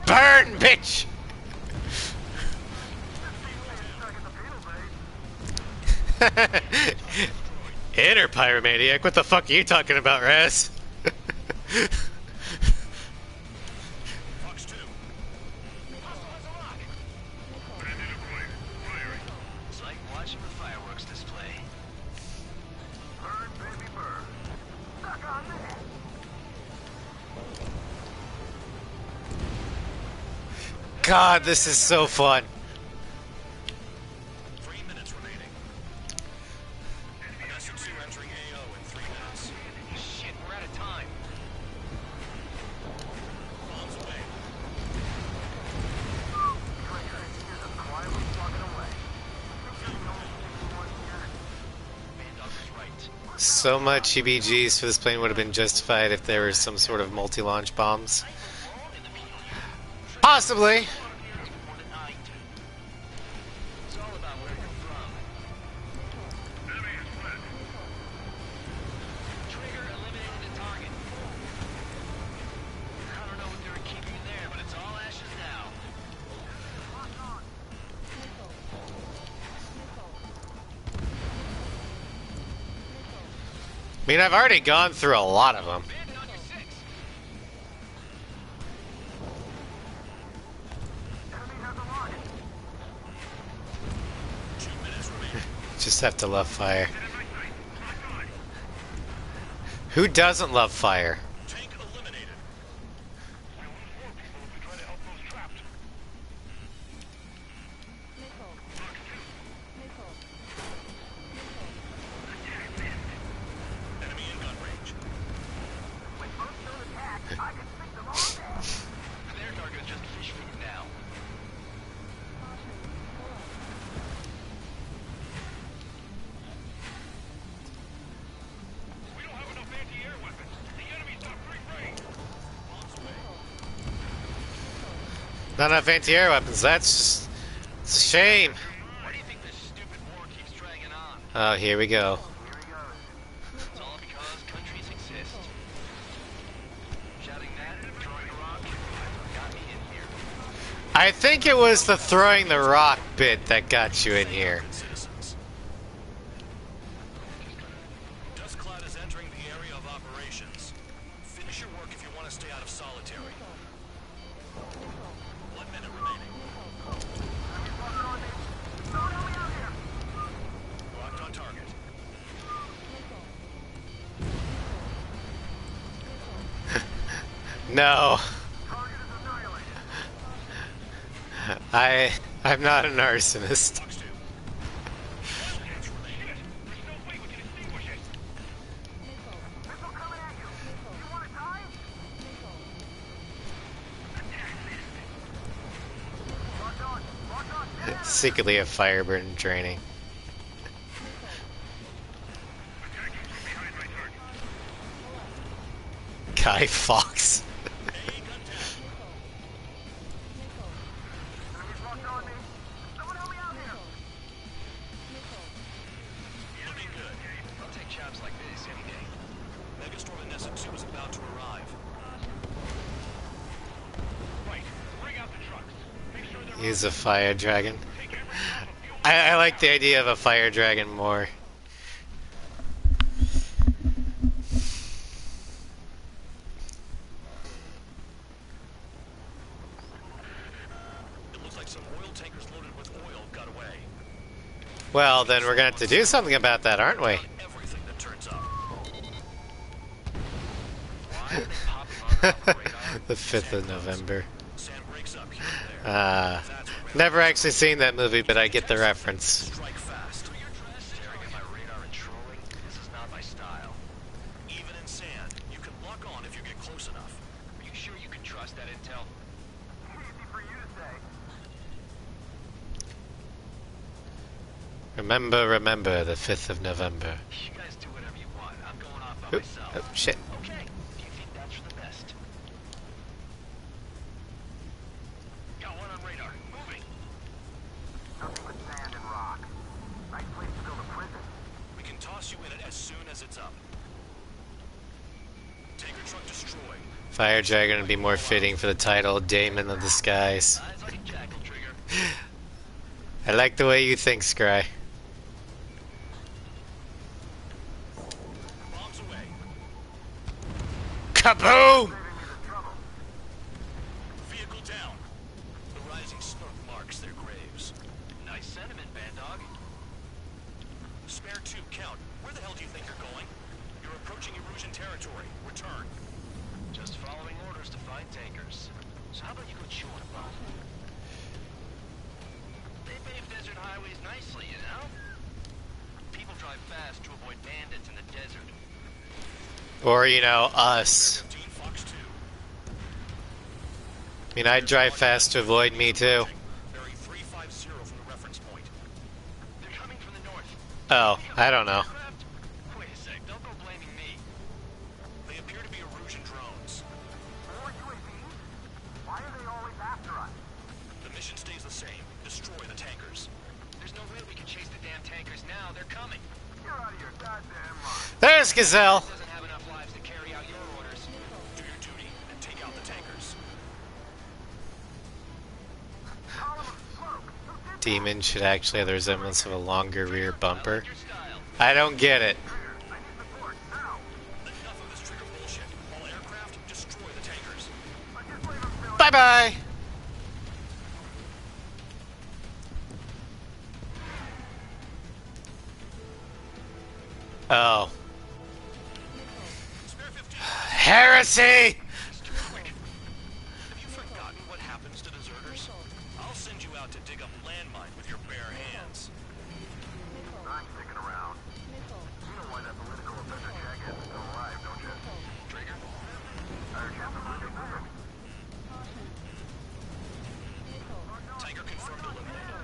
Burn, bitch! Inner pyromaniac? What the fuck are you talking about, Raz? Fox 2. It's like watching the fireworks display. Burn, baby, burn. Suck on this. God, this is so fun. 3 minutes remaining. Nessa 2 entering AO in 3 minutes. Shit, we're out of time. Bombs away. Bandog was right. So much EBGs for this plane would have been justified if there were some sort of multi-launch bombs. Possibly. More than I do. It's all about where you're from. Trigger eliminated the target. I don't know what they were keeping there, but it's all ashes now. I mean, I've already gone through a lot of them. Bandit on your 6. Enemy has a lock. 2 minutes remaining. Just have to love fire. Who doesn't love fire? Tank eliminated. Enemy in gun range. Their target is just fish food now. We don't have enough anti-air weapons. The enemy's got free reign. Bombs away. Not enough anti-air weapons. That's just... It's a shame. Why do you think this stupid war keeps dragging on? Oh, here we go. It's all because countries exist. Shouting that, throwing a rock, got me in here. I think it was the throwing the rock bit that got you in here. Citizens. Dust Cloud is entering the area of operations. Finish your work if you want to stay out of solitary. 1 minute remaining. Locked on target. No. I'm not an arsonist. Fox 2. 5 minutes remaining. There's no way we can extinguish it. Missile coming at you. You want to die? Locked on. Locked on. Yeah. Secretly a Fireburn training. Guy Fawkes. Enemy's locked on me. Someone help me out here. Looking good. I'll take jobs like this any day. Megastorm in Nessa 2 is about to arrive. Right. Bring out the trucks. Make sure they're He's a fire dragon. take every drop of fuel. I like the idea of a fire dragon more. It looks like some oil tankers loaded with oil got away. Well, then we're gonna have to do something about that, aren't we? Everything that turns up. Why are they popping on our radar? The 5th of November. Sand breaks up here and there. Never actually seen that movie, but I get the reference. Strike fast. Staring at my radar and trolling, this is not my style. Even in sand, you can lock on if you get close enough. Are you sure you can trust that intel? Easy for you to say. Remember, the 5th of November. You guys do whatever you want. I'm going off by Oop, myself. oh, shit. Okay. Do you think that's for the best? Got one on radar. Moving. Nothing but sand and rock. Nice place to build a prison. We can toss you in it as soon as it's up. Tanker truck destroyed. Fire Dragon would be more fitting for the title, Daemon of the Skies. Eyes like a jackal, Trigger. I like the way you think, Scry. Bombs away. Kaboom! Vehicle down. The rising smoke marks their graves. Nice sentiment, Bandog. Spare 2, count. Where the hell do you think you're going? You're approaching Erusian territory. Return. Just following orders to find tankers. So how about you go chew on a bone? They pave desert highways nicely, you know? People drive fast to avoid bandits in the desert. Or, you know, us. 15 Fox 2. I mean, I'd drive fast to avoid me, too. Bearing 350 from the reference point. They're coming from the north. Oh, I don't know. Aircraft? Wait a sec, don't go blaming me. They appear to be Erusian drones. More UAVs? Why are they always after us? The mission stays the same. Destroy the tankers. There's no way we can chase the damn tankers now. They're coming. You're out of your goddamn mind. There's Gazelle! Doesn't have enough lives to carry out your orders. Do your duty and take out the tankers. Column of smoke. Who did Demon should actually have the resemblance of a longer rear bumper. Your style. I don't get it. I need support now. Enough of this Trigger bullshit. All aircraft, destroy the tankers. Just leave them fill it. Bye-bye! Oh. Spare 15. Heresy! It's too quick. Have you forgotten what happens to deserters? I'll send you out to dig up landmine with your bare hands. I'm sticking around. You know why that political offender jackass is still alive, don't you? Trigger? Tanker confirmed eliminated.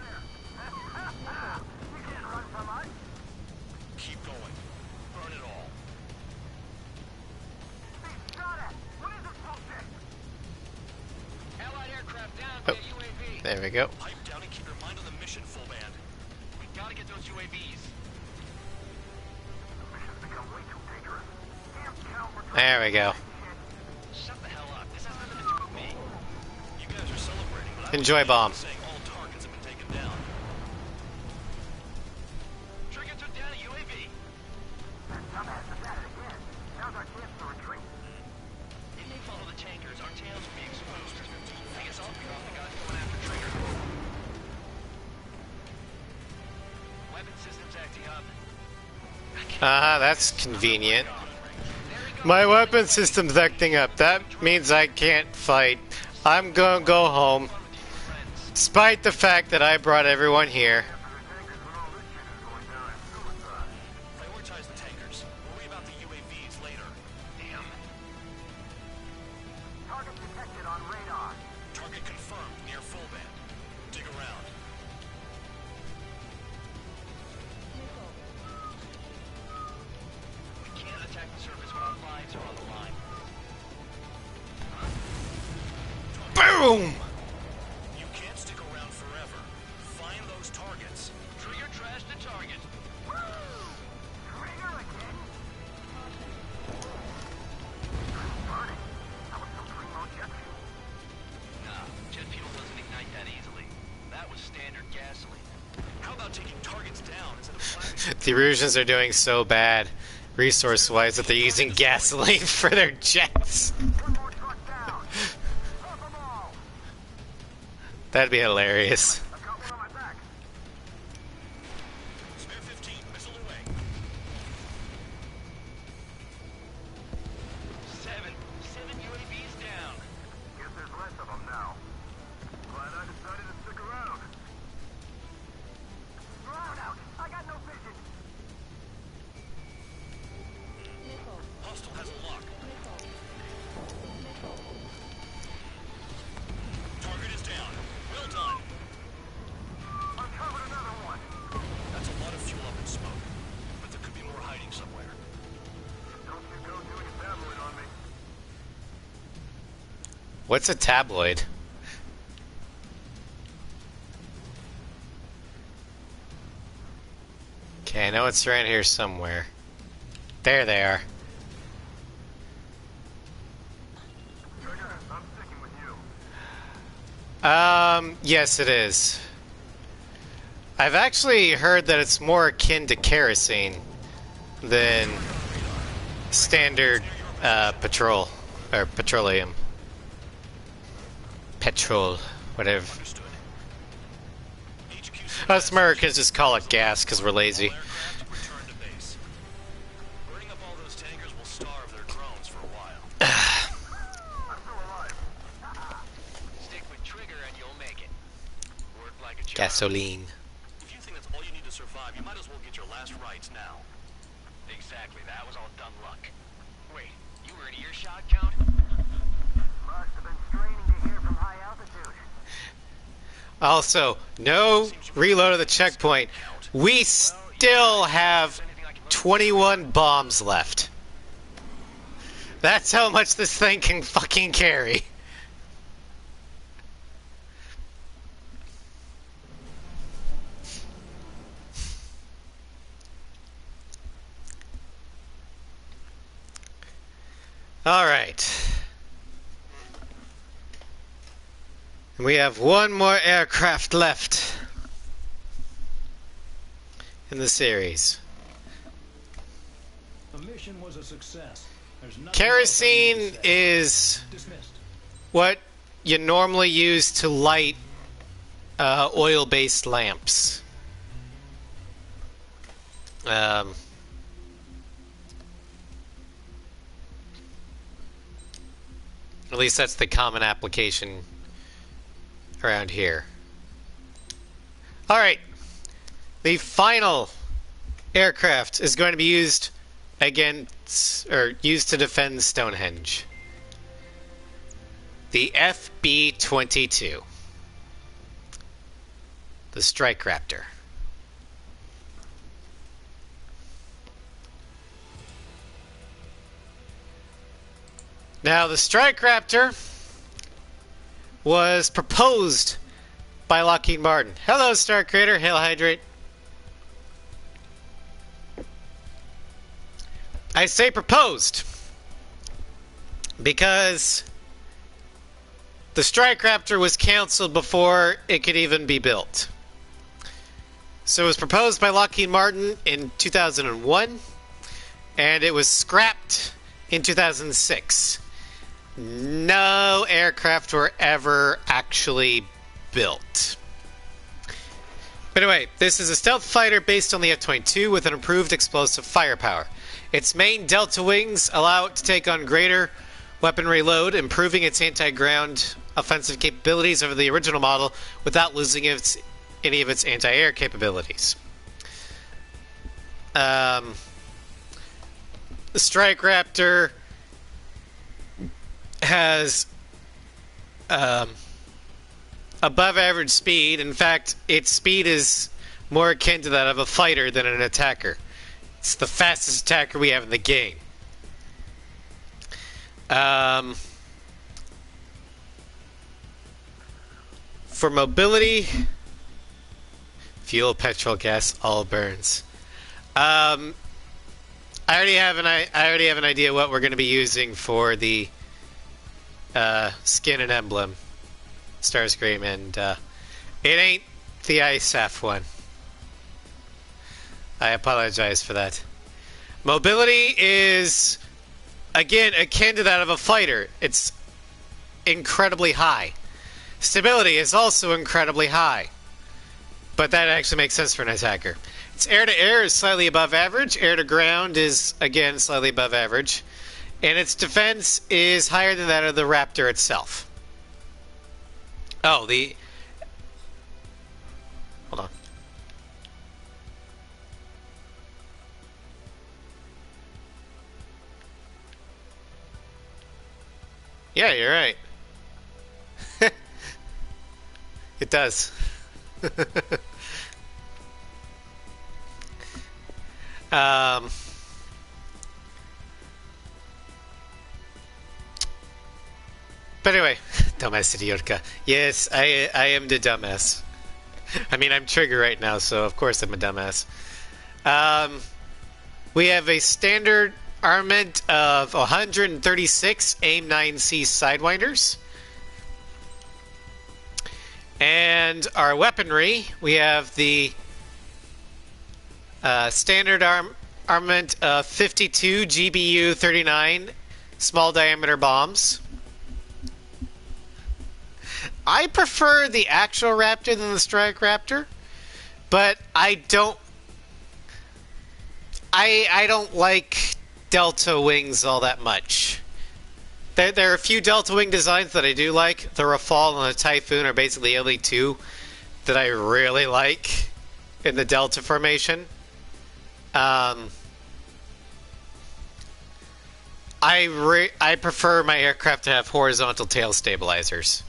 You can't run from us. Keep going. Burn it all. Shot at. What is this bullshit? Allied aircraft down Oh. via UAV. There we go. Pipe down and keep your mind on the mission, full band. We gotta get those UAVs. The mission's become way too dangerous. Damn count, we're There we go. Shut the hell up. This has nothing to do with me. You guys are celebrating, but I Enjoy was bomb. saying all targets have been taken down. Trigger took down a UAV. That dumbass is at it again. Now's our chance to retreat. If they follow the tankers, our tails will be exposed. I guess I'll be off the guys going after Trigger. Weapon systems acting up. That's convenient. My weapon system's acting up. That means I can't fight. I'm gonna go home. Despite the fact that I brought everyone here. Prioritize the tankers. Worry about the UAVs later. Damn. Target detected on radar. Target confirmed near full band. Dig around. We can't attack the surface when our lives are on the line. Boom! You can't stick around forever. Find those targets. Trigger trash the target. Trigger again. Burning. That was some primo jet fuel. Nah, jet fuel doesn't ignite that easily. That was standard gasoline. How about taking targets down instead of flapping? The Erusians are doing so bad, resource-wise, that they're using gasoline for their jets. One more truck down. Stop them all. That'd be hilarious. I've got one on my back. Spare 15, missile away. 7 UAVs down. What's a tabloid? Okay, I know it's around here somewhere. There they are. Trigger, I'm sticking with you. Yes it is. I've actually heard that it's more akin to kerosene than standard petrol or petroleum. Petrol, whatever. Understood. HQ Us Americans just call it gas because we're lazy. aircraft return to base. Burning up all those tankers will starve their drones for a while. I'm still alive. Stick with Trigger and you'll make it. Work like a charm. Gasoline. If you think that's all you need to survive, you might as well get your last rites now. Exactly, that was all dumb luck. Wait, you were in earshot, Count? Must have been straining to hear from high altitude. Also, no reload of the checkpoint. We still have 21 bombs left. That's how much this thing can fucking carry. All right. We have one more aircraft left in the series. The mission was a success. There's nothing Kerosene else I need to say. is Dismissed. what you normally use to light oil-based lamps. At least that's the common application around here. Alright. The final aircraft is going to be used against, or used to defend Stonehenge. The FB-22. The Strike Raptor. Now, the Strike Raptor was proposed by Lockheed Martin. Hello, Star Creator. Hail Hydrate. I say proposed because the Strike Raptor was canceled before it could even be built. So it was proposed by Lockheed Martin in 2001, and it was scrapped in 2006. No aircraft were ever actually built. But anyway, this is a stealth fighter based on the F-22 with an improved explosive firepower. Its main delta wings allow it to take on greater weaponry load, improving its anti-ground offensive capabilities over the original model without losing any of its anti-air capabilities. The Strike Raptor has above average speed. In fact, its speed is more akin to that of a fighter than an attacker. It's the fastest attacker we have in the game. For mobility, fuel, petrol, gas, all burns. I already have an idea what we're going to be using for the skin and emblem, Starscream, and it ain't the ISAF one. I apologize for that. Mobility is, again, akin to that of a fighter. It's incredibly high. Stability is also incredibly high. But that actually makes sense for an attacker. Its air-to-air is slightly above average. Air-to-ground is, again, slightly above average. And its defense is higher than that of the Raptor itself. Oh, hold on. Yeah, you're right. It does. But anyway, dumbass idiotka. Yes, I am the dumbass. I mean, I'm Trigger right now, so of course I'm a dumbass. We have a standard armament of 136 AIM-9C Sidewinders. And our weaponry, we have the standard armament of 52 GBU-39 small diameter bombs. I prefer the actual Raptor than the Strike Raptor, but I don't like Delta Wings all that much. There are a few Delta Wing designs that I do like. The Rafale and the Typhoon are basically the only two that I really like in the Delta formation. I prefer my aircraft to have horizontal tail stabilizers.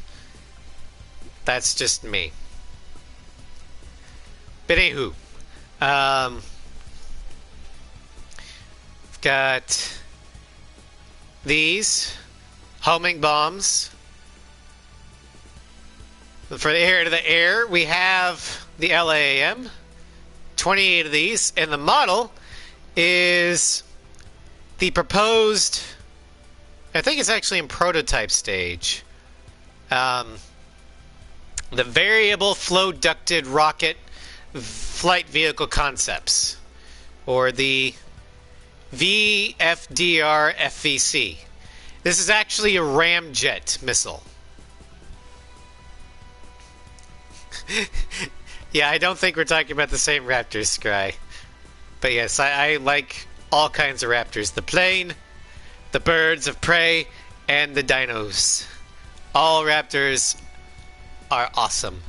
That's just me. But anywho, we've got these homing bombs. For the air to the air, we have the LAAM, 28 of these, and the model is the proposed, I think it's actually in prototype stage, the Variable Flow Ducted Rocket Flight Vehicle Concepts, or the VFDR FVC. This is actually a ramjet missile. Yeah, I don't think we're talking about the same Raptors, Scry. But yes, I like all kinds of Raptors. The plane, the birds of prey, and the dinos. All Raptors are awesome.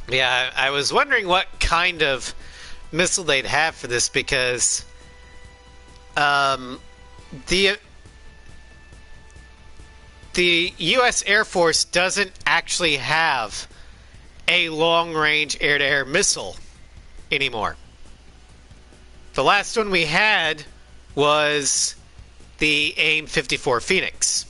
Yeah, I was wondering what kind of missile they'd have for this, because the U.S. Air Force doesn't actually have a long-range air-to-air missile anymore. The last one we had was the AIM-54 Phoenix.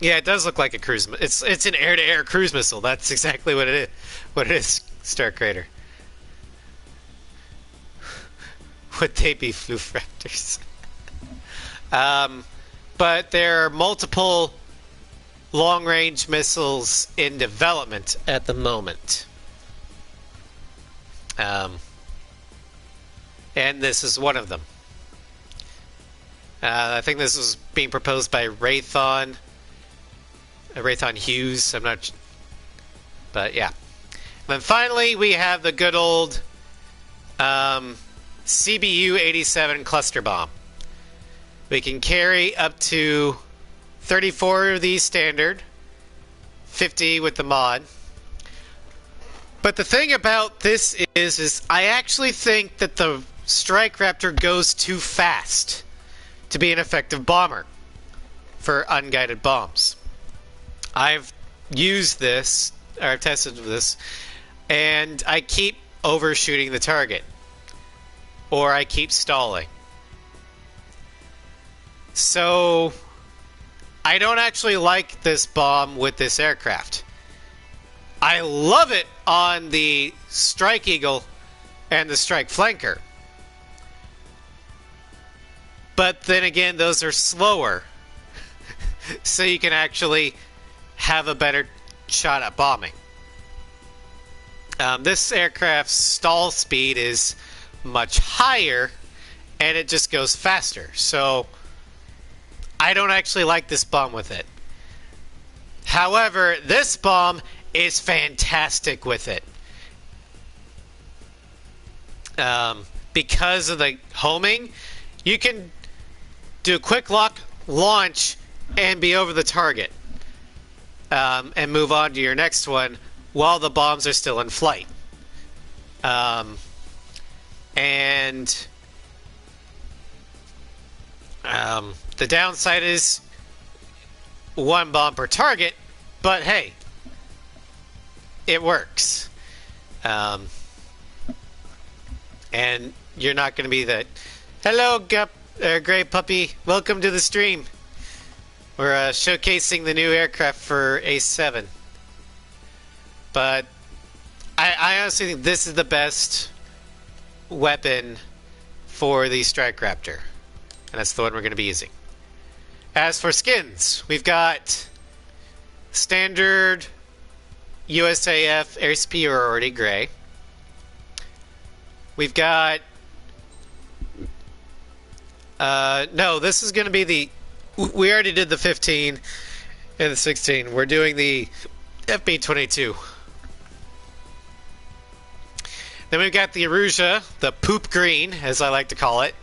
Yeah, it does look like a cruise. It's an air-to-air cruise missile. That's exactly what it is. What it is, Star Crater. Would they be Floof Raptors? But there are multiple long-range missiles in development at the moment. And this is one of them. I think this was being proposed by Raytheon Hughes. I'm not... But yeah. And then finally, we have the good old CBU-87 cluster bomb. We can carry up to 34 of these standard, 50 with the mod. But the thing about this is I actually think that the Strike Raptor goes too fast to be an effective bomber for unguided bombs. I've used this, or I've tested this, and I keep overshooting the target, or I keep stalling. So I don't actually like this bomb with this aircraft. I love it on the Strike Eagle and the Strike Flanker. But then again, those are slower. So you can actually have a better shot at bombing. This aircraft's stall speed is much higher, and it just goes faster. So I don't actually like this bomb with it. However, this bomb is fantastic with it. Because of the homing, you can do a quick lock, launch, and be over the target. And move on to your next one while the bombs are still in flight. The downside is one bomb per target, but hey, it works. And you're not going to be that Hello, Gray Puppy. Welcome to the stream. We're showcasing the new aircraft for Ace 7. But I honestly think this is the best weapon for the Strike Raptor. And that's the one we're going to be using. As for skins, we've got standard USAF Air Superiority Gray. We've got... no, this is going to be the... We already did the 15 and the 16. We're doing the FB22. Then we've got the Aruja, the poop green, as I like to call it.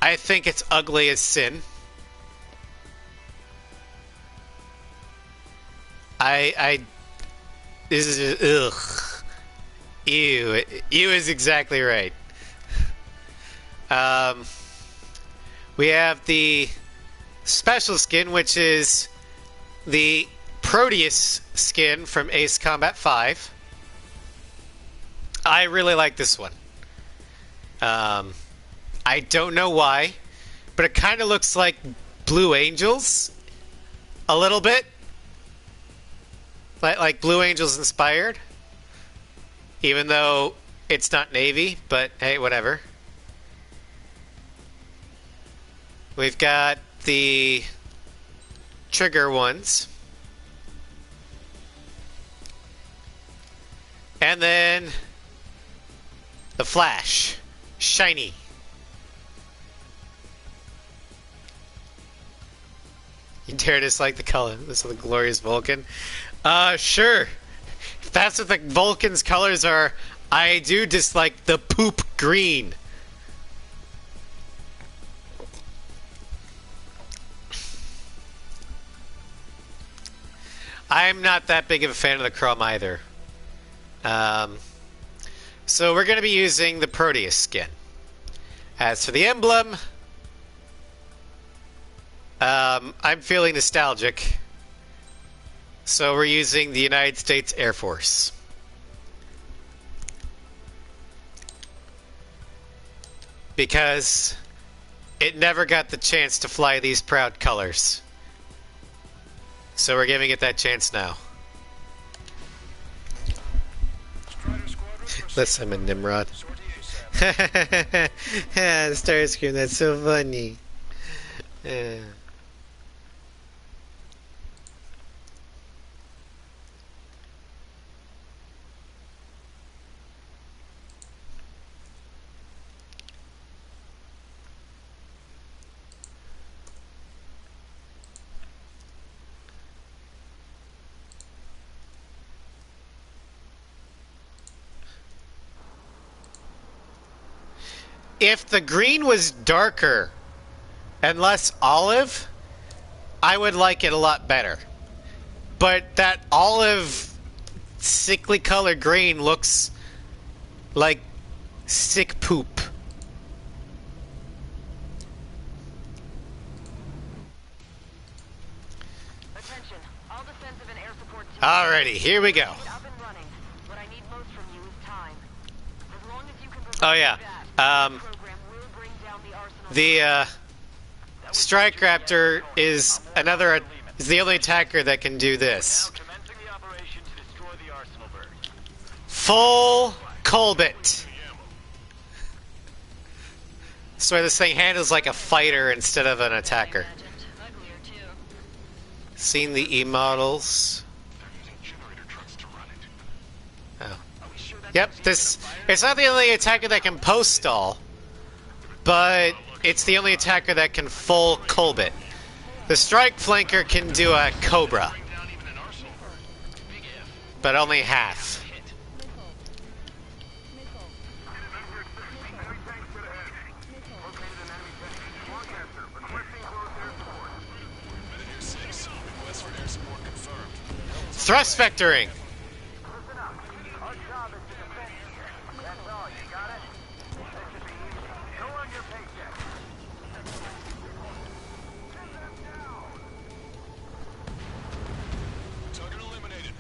I think it's ugly as sin. This is ugh. Ew. Ew is exactly right. We have the special skin, which is the Proteus skin from Ace Combat 5. I really like this one. I don't know why, but it kind of looks like Blue Angels a little bit. Like Blue Angels inspired. Even though it's not Navy, but hey, whatever. We've got the trigger ones. And then the Flash. Shiny. You dare dislike the color. This is the glorious Vulcan. Sure. If that's what the Vulcan's colors are, I do dislike the poop green. I'm not that big of a fan of the chrome either. So we're going to be using the Proteus skin. As for the emblem, I'm feeling nostalgic. So we're using the United States Air Force. Because it never got the chance to fly these proud colors. So we're giving it that chance now. Unless I'm a Nimrod. The Starscream, that's so funny. If the green was darker and less olive, I would like it a lot better. But that olive, sickly colored green looks like sick poop. Attention, all defensive and air support teams. Alrighty, here we go. Get up and running. What I need most from you is time. As long as you can Oh yeah. program will bring down the arsenal. The Strike Raptor is the only attacker that can do this. Commencing the operation to destroy the arsenal bird. Full Colbit. So this thing handles like a fighter instead of an attacker. Uglier too. Seen the E-models. They're using generator trucks to run it. Oh. Yep, it's not the only attacker that can post stall, but it's the only attacker that can full Colbit. The Strike Flanker can do a Cobra, Bring down even an arsenal bird. Big if. but only half. Hit. Enemy tanks to the head. Located an enemy tank. Long answer. Requesting close air support. Manager 6, request for air support confirmed. Thrust vectoring. Listen up. Our job is to defend here. That's all. You got it? This should be easy. Show on your paycheck. Target eliminated.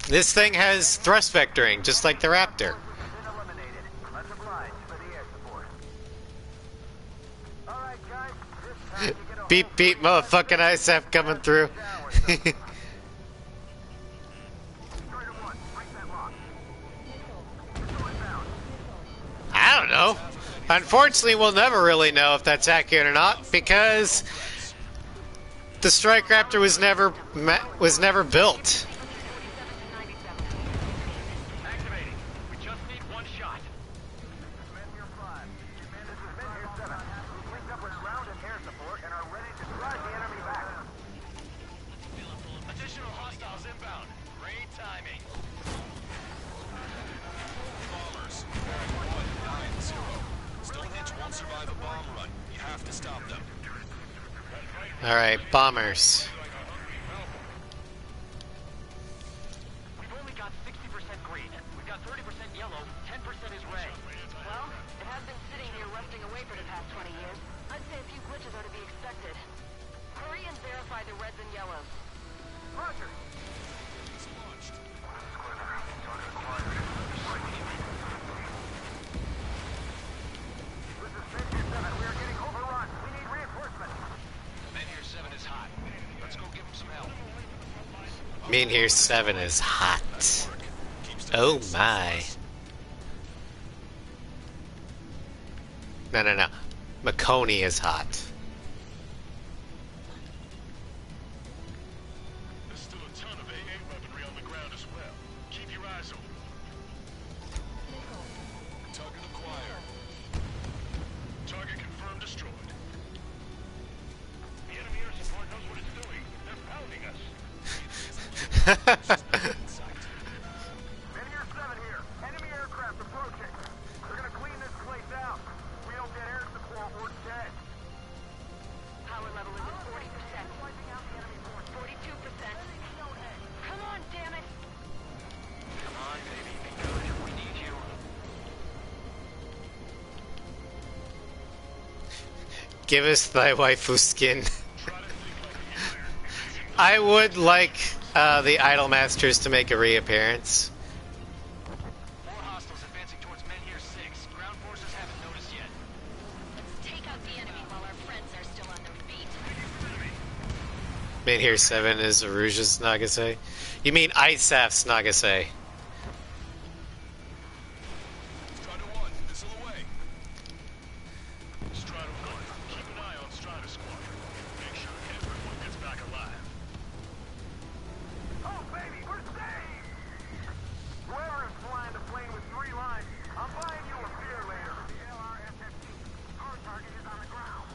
This thing has thrust vectoring, just like the Raptor. Been eliminated. Much obliged. right, guys. This time you get a Beep beep, motherfucking ISAF coming through. Destroyer 1, break that lock. Missile inbound. I don't know. Unfortunately, we'll never really know if that's accurate or not because the Strike Raptor was never built. Activating. We just need one shot. Men here 5. This is Men here 7. We've linked up with ground and air support and are ready to drive the enemy back. Additional hostiles inbound. Great timing. Bombers. 190. Stonehenge won't survive a bomb run. You have to stop them. All right, bombers. We've only got 60% green. We've got 30% yellow. 10% is red. Well, it has been sitting here rusting away for the past 20 years. I'd say a few glitches are to be expected. Hurry and verify the reds and yellows. Roger. It's launched. This is Men here 7. We are getting overrun. We need reinforcements. Men here 7 is hot. Let's go give him some help. Mean here 7 is hot. Oh my. No. Makoni is hot. There's still a ton of AA weaponry on the ground as well. Keep your eyes open. Target acquired. Target confirmed destroyed. The enemy air support knows what it's doing. They're pounding us. Men here 7 here. Enemy aircraft approaching. They're gonna clean this place out. If we don't get air support, we're dead. Power level is at 40%. 42%. Come on, damn it! Come on, baby. Be good. We need you. Give us thy waifu skin. I would like the Idol Masters to make a reappearance. More hostiles advancing towards Men here 6. Ground forces haven't noticed yet. Let's take out the enemy while our friends are still on their feet. Mean here 7 is Aruja's Nagase. You mean ISAF's Nagase. Strider 1, missile away. Strider 1, keep an eye on Strider Squadron. Make sure everyone gets back alive. Oh, baby, we're saved! Whoever is flying the plane with 3 lines, I'm buying you a beer later. The LRF-15. Our target is on the ground.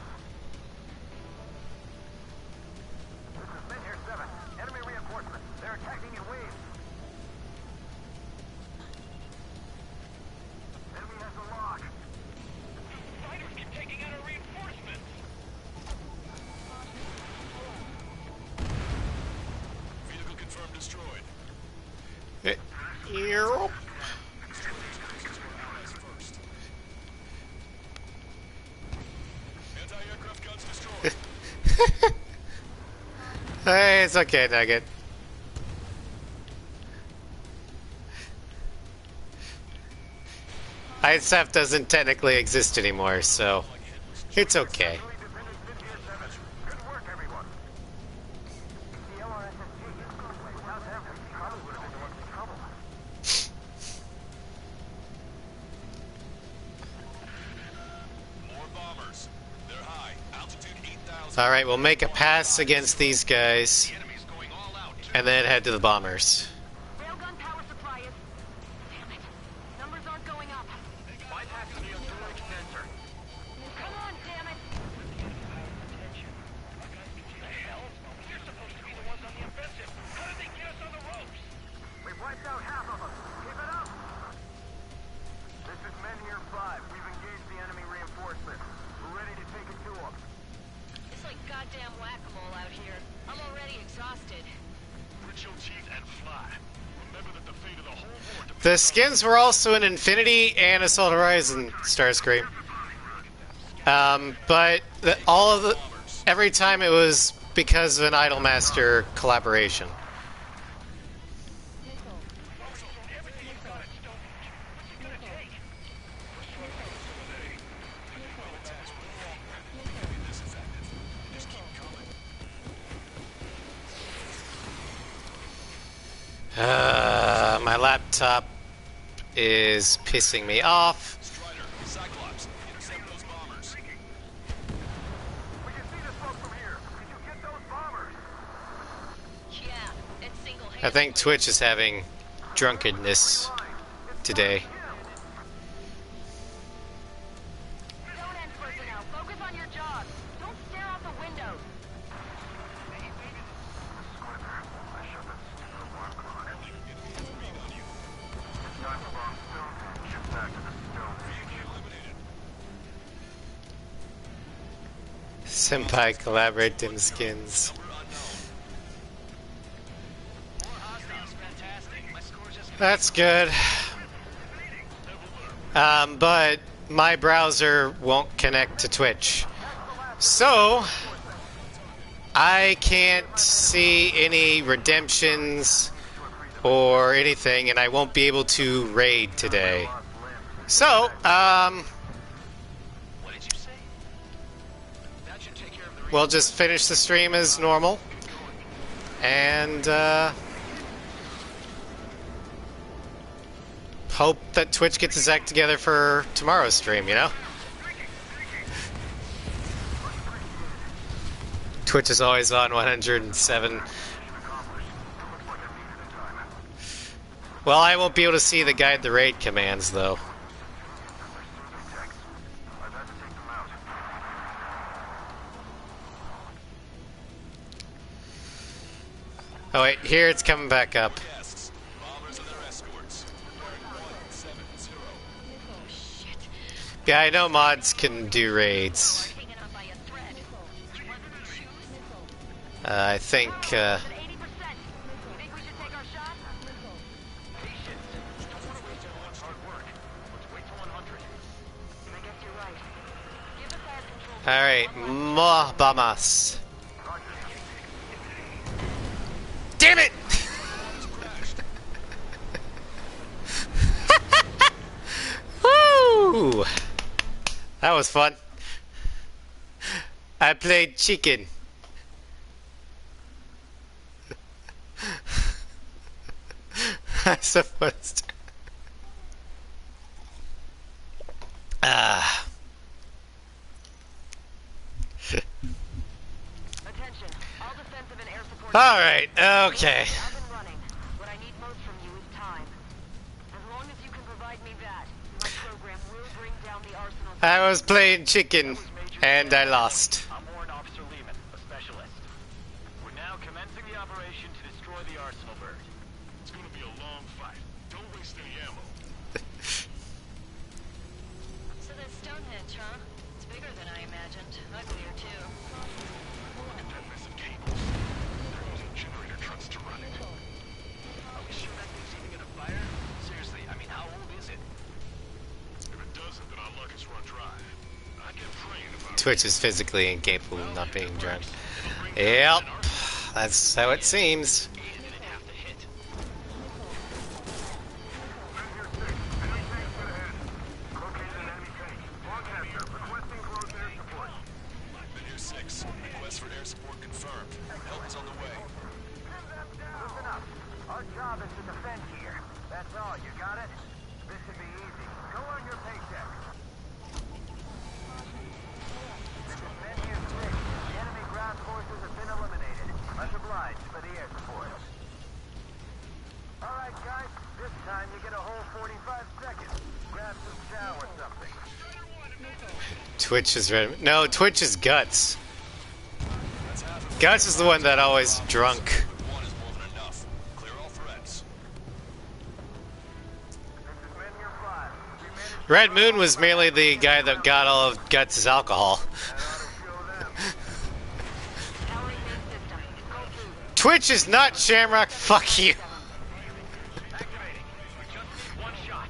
This is Men here 7. Enemy reinforcements. They're attacking in waves. Enemy has the lock. Fighters keep taking out our reinforcements. Vehicle confirmed destroyed. Europe. Anti-aircraft guns destroyed. Hey, it's okay, Nugget. ISAF doesn't technically exist anymore, so it's okay. Really defended Men here 7. Good work, everyone. The LRF-15 is going away. Without them, we probably would have been the ones in trouble. More bombers. They're high. Altitude 8,000. Alright, we'll make a pass against these guys, The enemy's going all out. and then head to the bombers. Railgun power supply is... Damn it. Numbers aren't going up. Bypassing the auxiliary condenser. Come on, damn it! The hell? You're supposed to be the ones on the offensive. How did they get us on the ropes? We've wiped out half of them. Keep it up. This is Men here 5. We've engaged the enemy reinforcements. We're ready to take it to them. It's like goddamn whack-a-mole out here. I'm already exhausted. Grit your teeth and fly. Remember that the fate of the whole war depends The skins were also in Infinity and Assault Horizon Starscream. But every time it was because of an Idolmaster collaboration. Everything you've got at Stonehenge. What's it gonna take? My laptop is pissing me off. Strider, Cyclops, intercept those bombers. We can see the smoke from here. Did you get those bombers? Yeah, it's single-handed. I think Twitch is having drunkenness today. Don't end personnel. Focus on your job. Don't stare out the windows. Senpai collaborate dim skins. That's good. But my browser won't connect to Twitch. So, I can't see any redemptions or anything, and I won't be able to raid today. So, What did you say? That should take care of the we'll just finish the stream as normal. And, hope that Twitch gets its act together for tomorrow's stream, you know? Twitch is always on 107. Well, I won't be able to see the guide the raid commands, though. Oh wait, here it's coming back up. Guests, bombers and their escorts. Bearing 170. Oh, shit. Yeah, I know mods can do raids. Hanging on by a thread. Do you want some shoes? I think, At 80%. You think we should take our shot? Patience. Don't want to waste everyone's hard work. Let's wait till 100. I guess you're right. Give us our control. alright, more bombers. Damn it! Woo! That was fun. I played chicken. I suppose. Attention. All defensive and air support. Alright, okay. Up and running. What I need most from you is time. As long as you can provide me that, my program will bring down the arsenal. I was playing chicken and I lost. I'm Warrant Officer Lehman, a specialist. We're now commencing the operation to destroy the arsenal bird. It's gonna be a long fight. Don't waste any ammo. So that's Stonehenge, huh? It's bigger than I imagined. Uglier, too. Look at that mess of cables. They're using generator trucks to run it. Are we sure that thing's even gonna fire? Seriously, I mean, how old is it? If it doesn't, then our luck is run dry. I kept praying about Twitch is physically incapable of not being drunk. Yep, that's how it seems. It didn't have to hit. Linear 6. Request for air support confirmed. Help is on the way. Listen up. Our job is to defend here. That's all. You got it? This should be easy. Go on your paycheck. This is Menu 6. The enemy ground forces have been eliminated. Much obliged for the air support. All right, guys. This time you get a whole 45 seconds. Grab some chow or something. Twitch is ready. No, Twitch is Guts. Guts is the one that always drunk. One is more than enough. Clear all threats. This is Menu 5. We managed Red Moon was merely the guy that got all of Guts' alcohol. to show them. Powering main system. Go through. Twitch is not Shamrock. Fuck you. Activating. We just need one shot.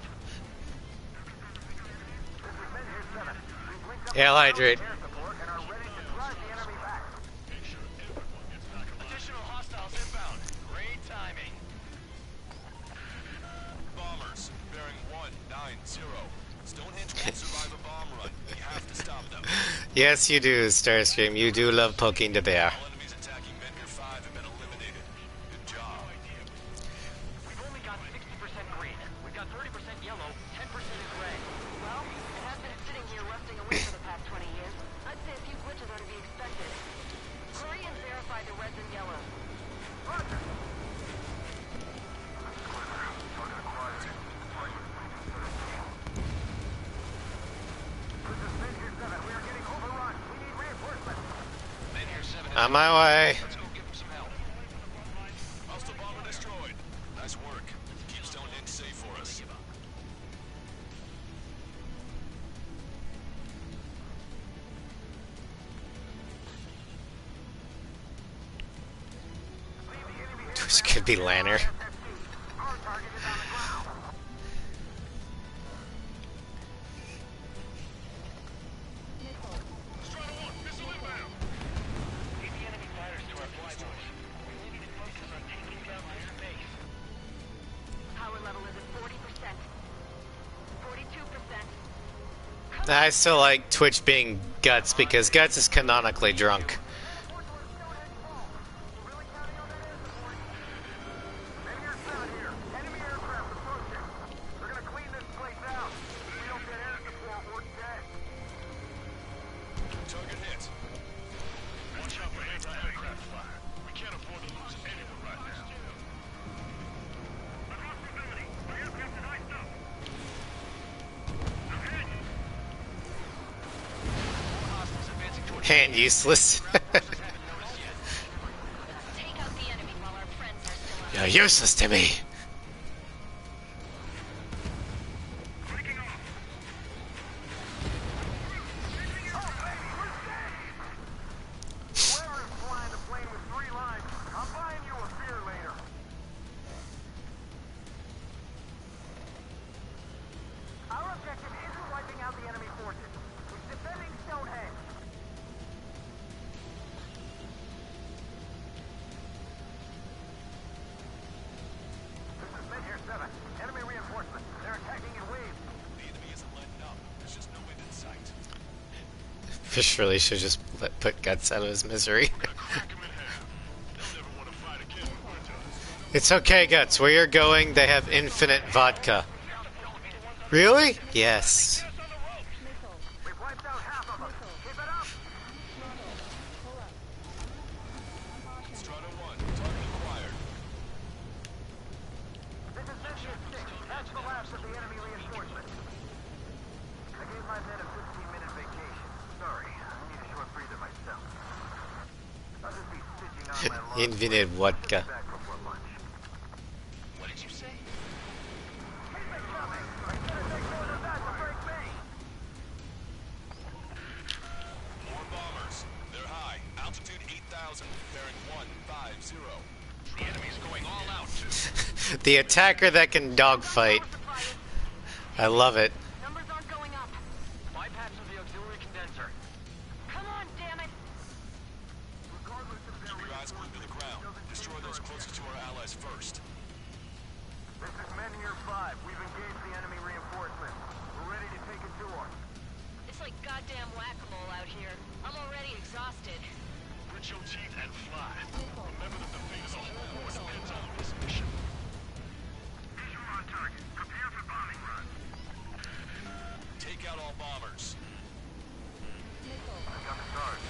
This is Menu 7. We've linked up Hail Hydrate. air support and are ready to drive the enemy back. Additional hostiles inbound. Great timing. Bombers. Bearing 190. Stonehenge won't survive a bomb run. We have to stop them. Yes, you do, Starscream. You do love poking the bear. All enemies attacking Menhir 5 have been eliminated. Good job. On my way. Let's go give him some help. Hostile bomber destroyed. Nice work. Keep Stonehenge safe for us. This could be Lanner. Strider 1, missile inbound. Lead the enemy fighters to our flyboys. We need to focus on taking down this base. Power level is at 40%. 42%. I still like Twitch being Guts because Guts is canonically drunk. Target hit. Watch out for anti-aircraft fire. We can't afford to lose anyone right now. Across proximity. My aircraft is iced up. Ahead. Hostiles advancing towards And useless. haven't noticed yet. Take out the enemy while our friends are still You're useless to me. Breaking off. Whoever is flying the plane with 3 lines, I'm buying you a beer later. Our objective isn't wiping out the enemy forces. It's defending Stonehenge. This is Mid-Air 7. Enemy reinforcements. They're attacking in waves. The enemy isn't letting up. There's just no end in sight. Fish really should just put Guts out of his misery. Crack him in half. They'll never want to fight again with us. It's okay, Guts. Where you're going, they have infinite vodka. Really? Yes. We've wiped out half of them. Keep it up. Strider 1, target acquired. This is Mid-Air 6. That's the last of the enemy reinforcements. I gave my men a 15-minute vacation. Sorry, I need a short breather myself. I'll just be stitching on my long Infinite vodka. back before lunch. What did you say? Keep it coming! I said it takes more than that to break me! More bombers. They're high. Altitude 8,000. Bearing 150. The enemy's going all out, too. The attacker that can dogfight. I love it. Numbers aren't going up. Bypassing the auxiliary condenser. Come on, damn it! Keep your eyes glued to the ground. Destroy those closest to our allies first. This is Men-Ear 5. We've engaged the enemy reinforcements. We're ready to take it to them. It's like goddamn whack-a-mole out here. I'm already exhausted. Grit your teeth and fly. Remember that the fate of the whole war depends on this mission. Visual on target. Prepare for bombing run. Take out all bombers. I got the charge.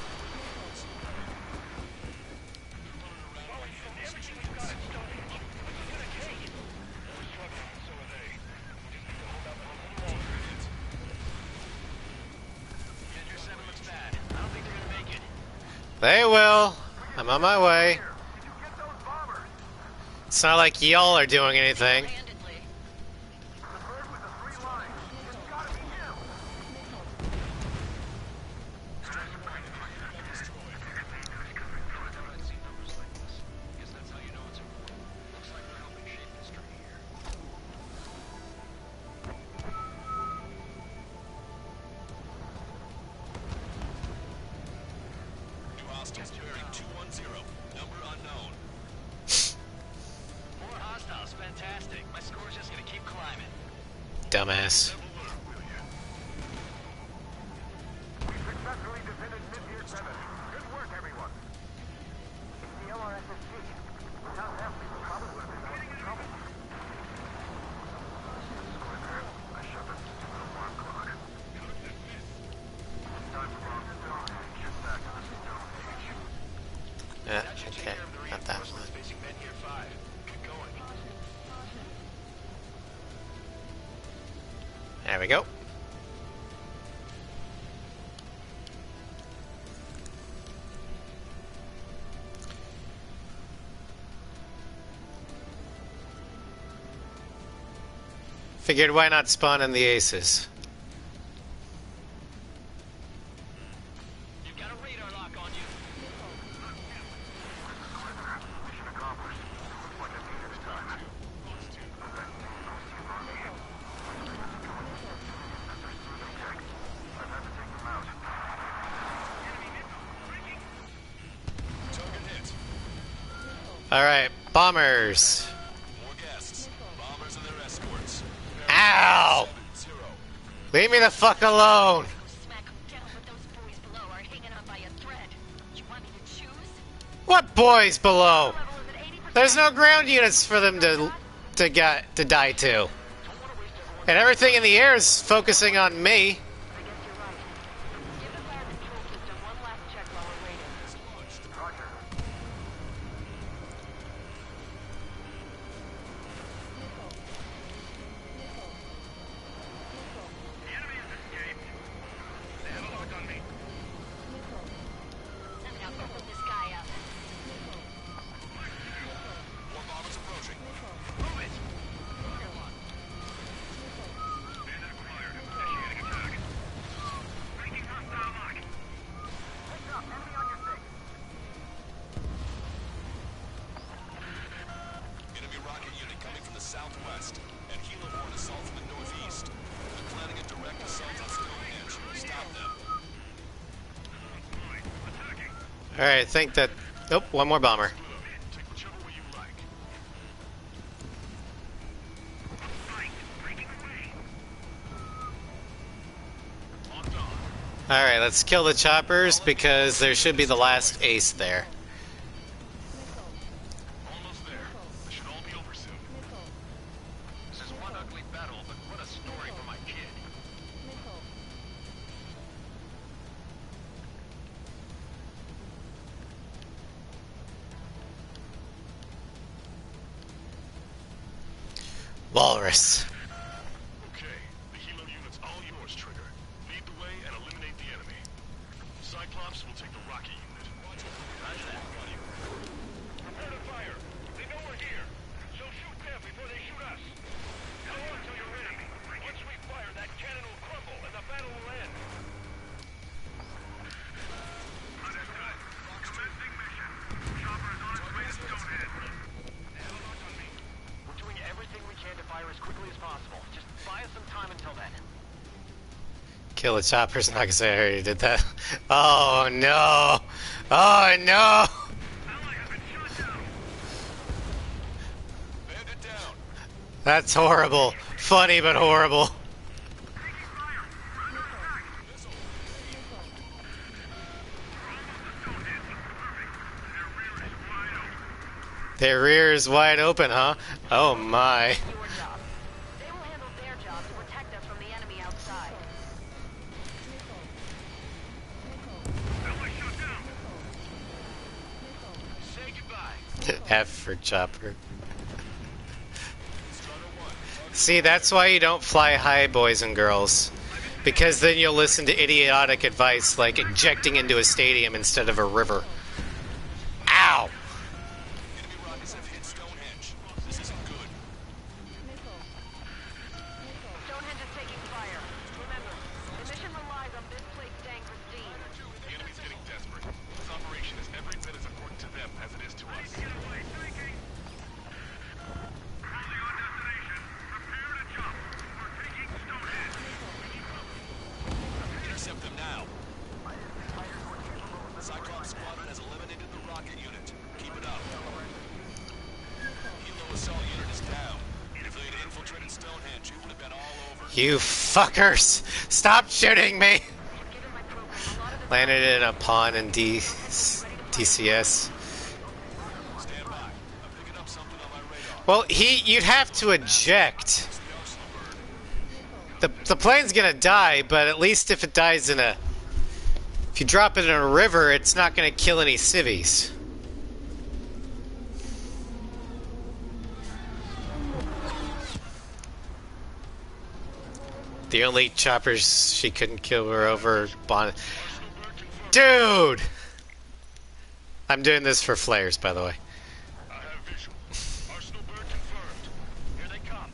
Mid-Air 7 looks bad. I don't think they're gonna make it. They will. I'm on my way. Here, did you get those bombers? It's not like y'all are doing anything. Handedly. The bird with the 3 lines. It's gotta be you! Guess that's how you know it's important. Looks like we're helping shape history here. New hostiles bearing 210. Number unknown. More hostiles. Fantastic. My score's just gonna keep climbing. Dumbass. We successfully defended Mid-Air 7. Good work, everyone. It's the LRSSG. Without them, we probably would have been more in trouble. I shoved us into an alarm clock. Time to bomb Stonehenge. Get back on the Stonehenge. Yeah, That should take okay. care of the Not that reinforcements one. facing Men-Ear 5. Get going. There we go. Figured why not spawn in the aces? You've got a radar lock on you. Mission accomplished. Looks like I beat it this time. I've had to take them out. Token hit. Alright, bombers. More guests. Bombers and their escorts. Ow! 7-0. Leave me the fuck alone! Smack 'em down, but those boys below are hanging on by a thread. You want me to choose? What boys below? Level is at 80%. There's no ground units for them to die to. And everything in the air is focusing on me. I guess you're right. Give the fire control system one last check while we're waiting. Roger. The enemy has escaped. They have a lock on me. Now open this guy up. More bombers approaching. Move it! Bandit acquired. Initiating attack. Breaking hostile lock. Heads up, enemy on your six. Enemy rocket unit coming from the southwest, and Heliborn assault from the northeast. They're planning a direct assault on Stonehenge. Stop them. Attacking. Alright, I think that... Oh, one more bomber. Take whichever way you like. Fight. Breaking away. Locked on. Alright, let's kill the choppers because there should be the last ace there. Almost there. This should all be over soon. This is one ugly battle, but what a story for my kid. Walrus. Okay, the helo unit's all yours, Trigger. Lead the way and eliminate the enemy. Cyclops will take the rocket unit. Roger that, buddy. Prepare to fire. They know we're here. So shoot them before they shoot us. Hold on till you're ready. Once we fire, that cannon will crumble and the battle will end. Understood. Commencing mission. Chopper is on its way to Stonehenge. They have a lock on me. We're doing everything we can to fire as quickly as possible. Just buy us some time until then. Kill the choppers, not because I already did that. Oh no! Oh no! Ally has been shot down. Bandit down. That's horrible. Funny, but horrible. Taking fire. We're under attack. We're almost to Stonehenge. Perfect. Their rear is wide open. Their rear is wide open, huh? Oh my. Your job. They will handle their job to protect us from the enemy outside. Ally shot down. Say goodbye. F for chopper. See, that's why you don't fly high, boys and girls. Because then you'll listen to idiotic advice like injecting into a stadium instead of a river. Ow! Enemy rockets have hit Stonehenge. This isn't good. Stonehenge is taking fire. Remember, the mission relies on this place staying pristine. The enemy's getting desperate. This operation is every bit as important to them as it is to us. Get away. Taking. Cruising on destination. Prepare to jump. We're taking Stonehenge. Intercept them now. Cyclops squadron has eliminated the rocket unit. Keep it up. Helo assault unit is down. If they'd infiltrated Stonehenge, it would have been all over. You fuckers! Stop shooting me! Given my program, a lot of the Landed in a pond in DCS. Stand by. I'm picking up something on my radar. Well, you'd have to eject. It's the Arsenal bird. The plane's gonna die, but at least if it dies in a... If you drop it in a river, it's not gonna kill any civvies. The only choppers she couldn't kill were over Bon... Dude! I'm doing this for flares, by the way. I have visual. Arsenal bird confirmed. Here they come.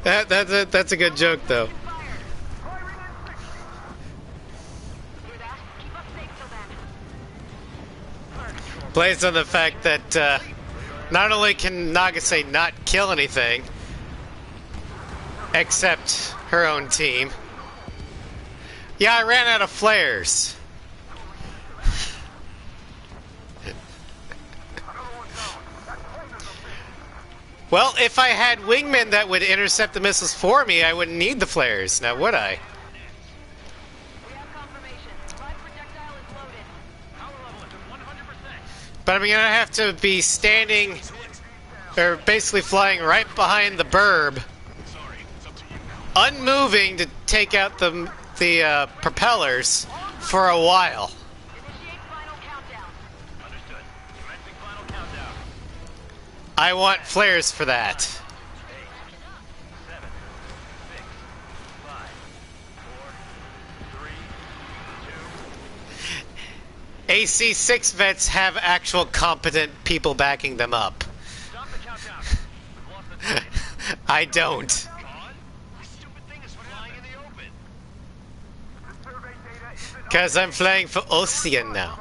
That's a good joke, though. Hear that? Keep us safe till then. Plays on the fact that not only can Nagase not kill anything, except her own team. Yeah, I ran out of flares. Well, if I had wingmen that would intercept the missiles for me, I wouldn't need the flares, now would I? We have confirmation. Live projectile is loaded. Power level is at 100%. But I'm gonna have to be standing, or basically flying right behind the burb, unmoving to take out the propellers for a while. Initiate final countdown. Understood. Commencing final countdown. I want flares for that. 7, 6, 5, 4, 3, 2. AC-6 vets have actual competent people backing them up. Stop the countdown. We've lost the target. I don't. On. This stupid thing is flying in the open. Because I'm flying for Ocean now.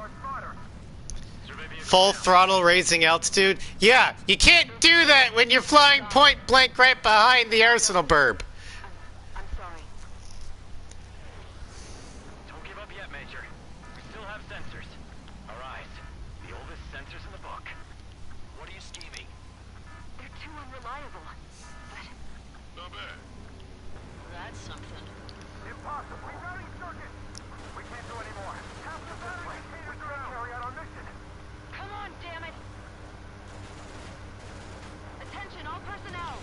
Survey vehicle Full down. throttle raising altitude? Yeah, you can't do that when you're flying point blank right behind the arsenal burb. I'm sorry. Don't give up yet, Major. We still have sensors. Our eyes. The oldest sensors in the book. What are you scheming? They're too unreliable. But Not bad. that's something. Impossible. Rerouting circuit. We can't do any more. Have to this way. We can't carry out our mission. Come on, damn it! Attention, all personnel!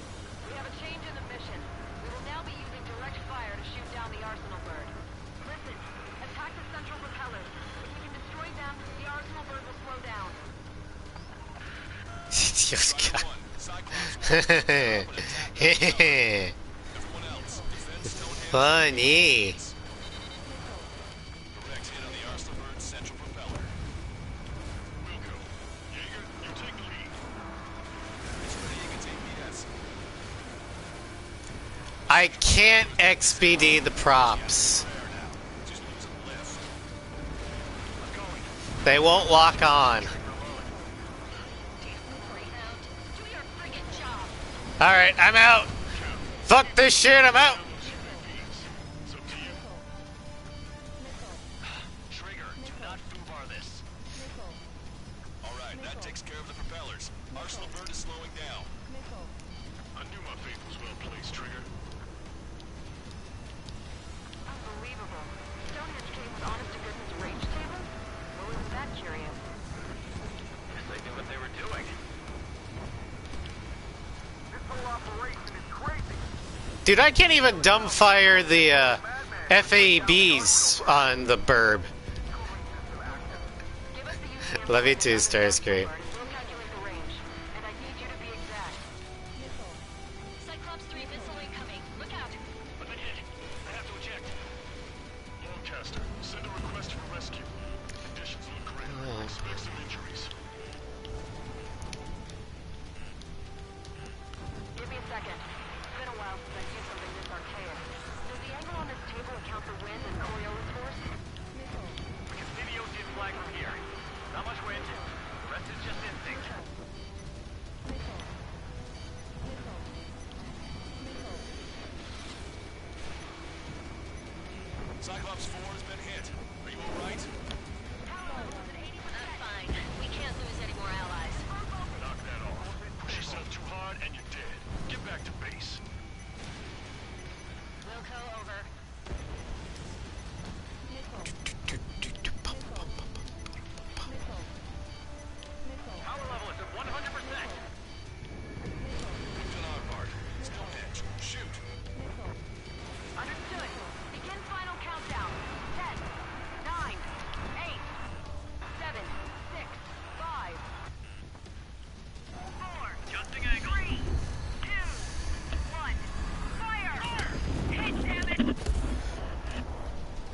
We have a change in the mission. We will now be using direct fire to shoot down the arsenal bird. Listen, attack the central propellers. If we can destroy them, the arsenal bird will slow down. Cyclops 1, everyone else, defend Stonehenge. Funny. Direct hit on the Arsenal Bird's central propeller. Wilco, Jaeger, you take the lead. It's ready, you can take BS. I can't XBD the props. There now. Just lose a lift. I'm going. They won't lock on. Do your friggin' job! Alright, I'm out. Fuck this shit, I'm out. It's up to you. Trigger, do not foobar this. Alright, that takes care of the propellers. Arsenal Bird is slowing down. I knew my faith was well placed, Trigger. Unbelievable. Stonehenge came with honest to goodness range tables? What was that curious? Guess they knew what they were doing. This whole operation is crazy. Dude, I can't even dumbfire the FABs on the burb. Give us the UCM. Love you too, Starscream. We'll calculate the range. And I need you to be exact. Cyclops 3 missile incoming. Look out. I've been hit. I have to eject. Lancaster, send a request for rescue. Conditions look grim. Expect some injuries. Give me a second. It's been a while since I've used something this archaic. Does the angle on this table account for wind and Coriolis force? We can see the Ocean flag from here. Not much wind. The rest is just instinct. Cyclops 4 has been hit. Are you alright? I'm fine. We can't lose any more allies. Knock that off. Push yourself too hard and you're dead. Get back to base. Wilco, over. Power level is at 100%. We've done our part. Stonehenge, shoot. Understood. Begin final countdown. 10, 9, 8, 7, 6, 5, 4, Adjusting angle. 3, 2, 1. Fire! Hit, damn it!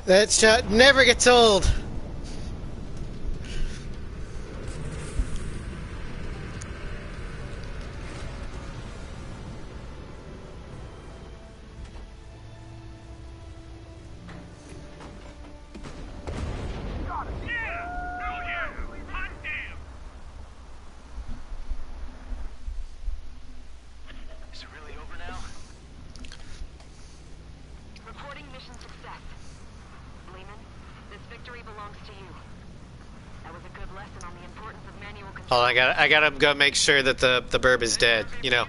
That shot never gets old. belongs to you. That was a good lesson on the importance of manual control. Hold on, I gotta go make sure that the burb is dead. You know,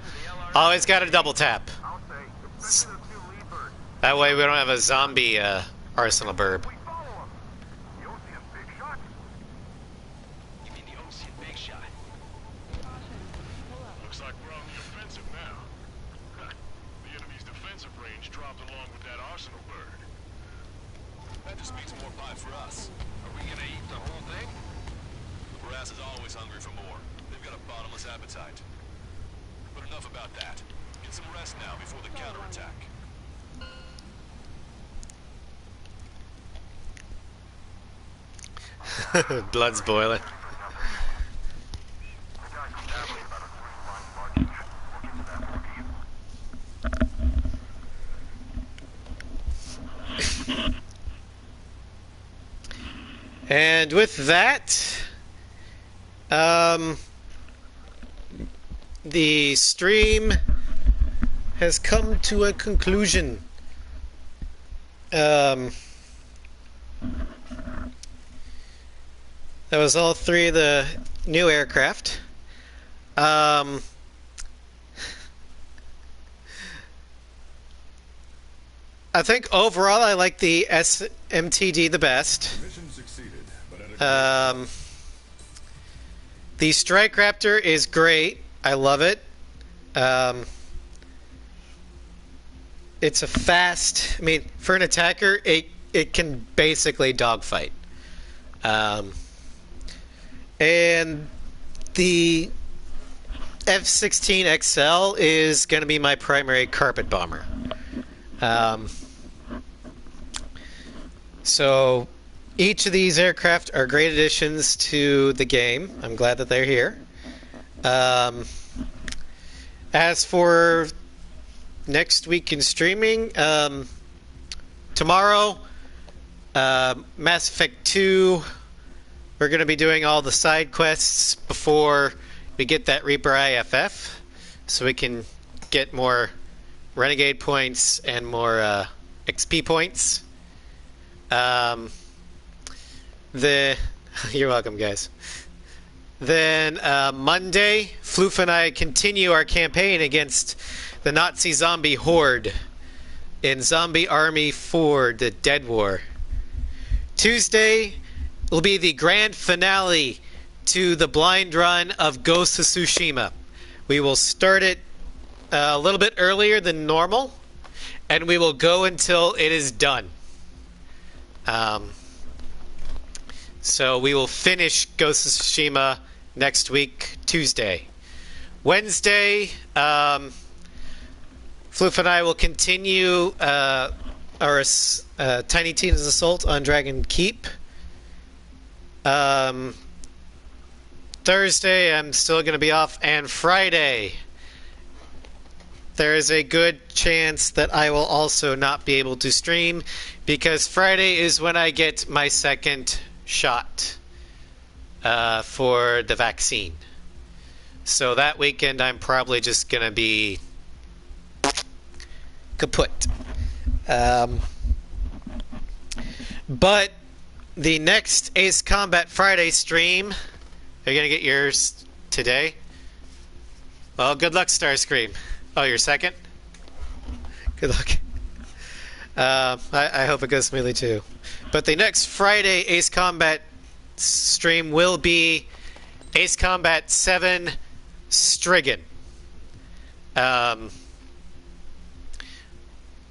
always gotta double tap. I'll say, especially those two lead birds. That way we don't have a zombie arsenal burb. We follow them. The Ocean big shot. You mean the Ocean Big Shot? Looks like we're on the offensive now. The enemy's defensive range dropped along with that arsenal bird. That just means more pie for us. Are we gonna eat the whole thing? Brass is always hungry for more. They've got a bottomless appetite. But enough about that. Get some rest now before the counterattack. Blood's boiling. And with that, the stream has come to a conclusion. That was all three of the new aircraft. I think overall I like the SMTD the best. Mission succeeded, but at a The Strike Raptor is great. I love it. It's a fast... I mean, for an attacker, it can basically dogfight. And the F-16 XL is going to be my primary carpet bomber. So each of these aircraft are great additions to the game. I'm glad that they're here. As for next week in streaming, tomorrow, Mass Effect 2, we're going to be doing all the side quests before we get that Reaper IFF, so we can get more Renegade points and more XP points. You're welcome, guys. Then Monday, Floof and I continue our campaign against the Nazi zombie horde in Zombie Army 4, the Dead War. Tuesday will be the grand finale to the blind run of Ghost of Tsushima. We will start it a little bit earlier than normal, and we will go until it is done. So we will finish Ghost of Tsushima next week, Tuesday. Wednesday, Floof and I will continue our Tiny Tina's Assault on Dragon Keep. Thursday, I'm still going to be off, and Friday, there is a good chance that I will also not be able to stream, because Friday is when I get my second shot for the vaccine. So that weekend, I'm probably just going to be kaput. But the next Ace Combat Friday stream, are you going to get yours today? Well, good luck, Starscream. Oh, you're second? Good luck. I hope it goes smoothly too. But the next Friday Ace Combat stream will be Ace Combat 7 Strigan.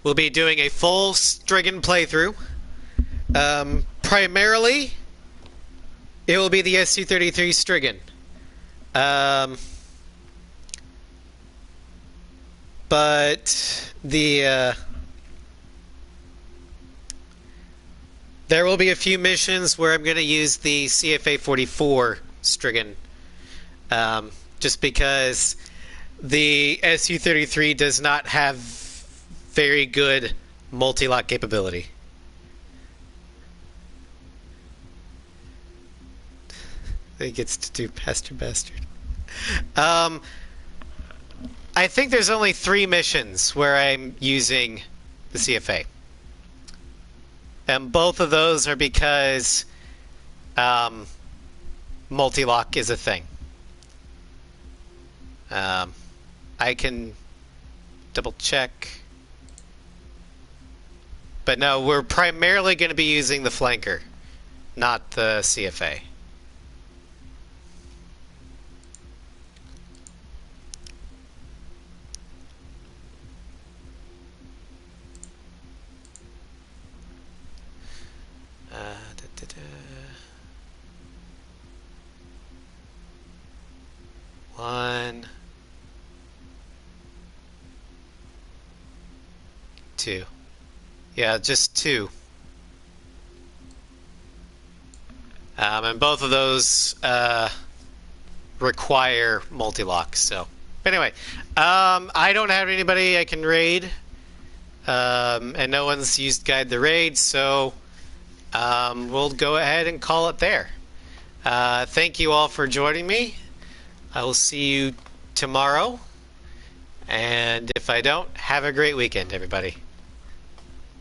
We'll be doing a full Strigan playthrough. Primarily, it will be the SU-33 Strigan. But there will be a few missions where I'm going to use the CFA-44 Strigan, just because the SU-33 does not have very good multi-lock capability. He gets to do Pastor Bastard. I think there's only 3 missions where I'm using the CFA. And both of those are because multi-lock is a thing. I can double check. But no, we're primarily going to be using the flanker, not the CFA. One, two. Yeah, just two. And both of those require multi-lock. So, anyway, I don't have anybody I can raid, and no one's used Guide the Raid, so we'll go ahead and call it there. Thank you all for joining me. I will see you tomorrow, and if I don't, have a great weekend, everybody.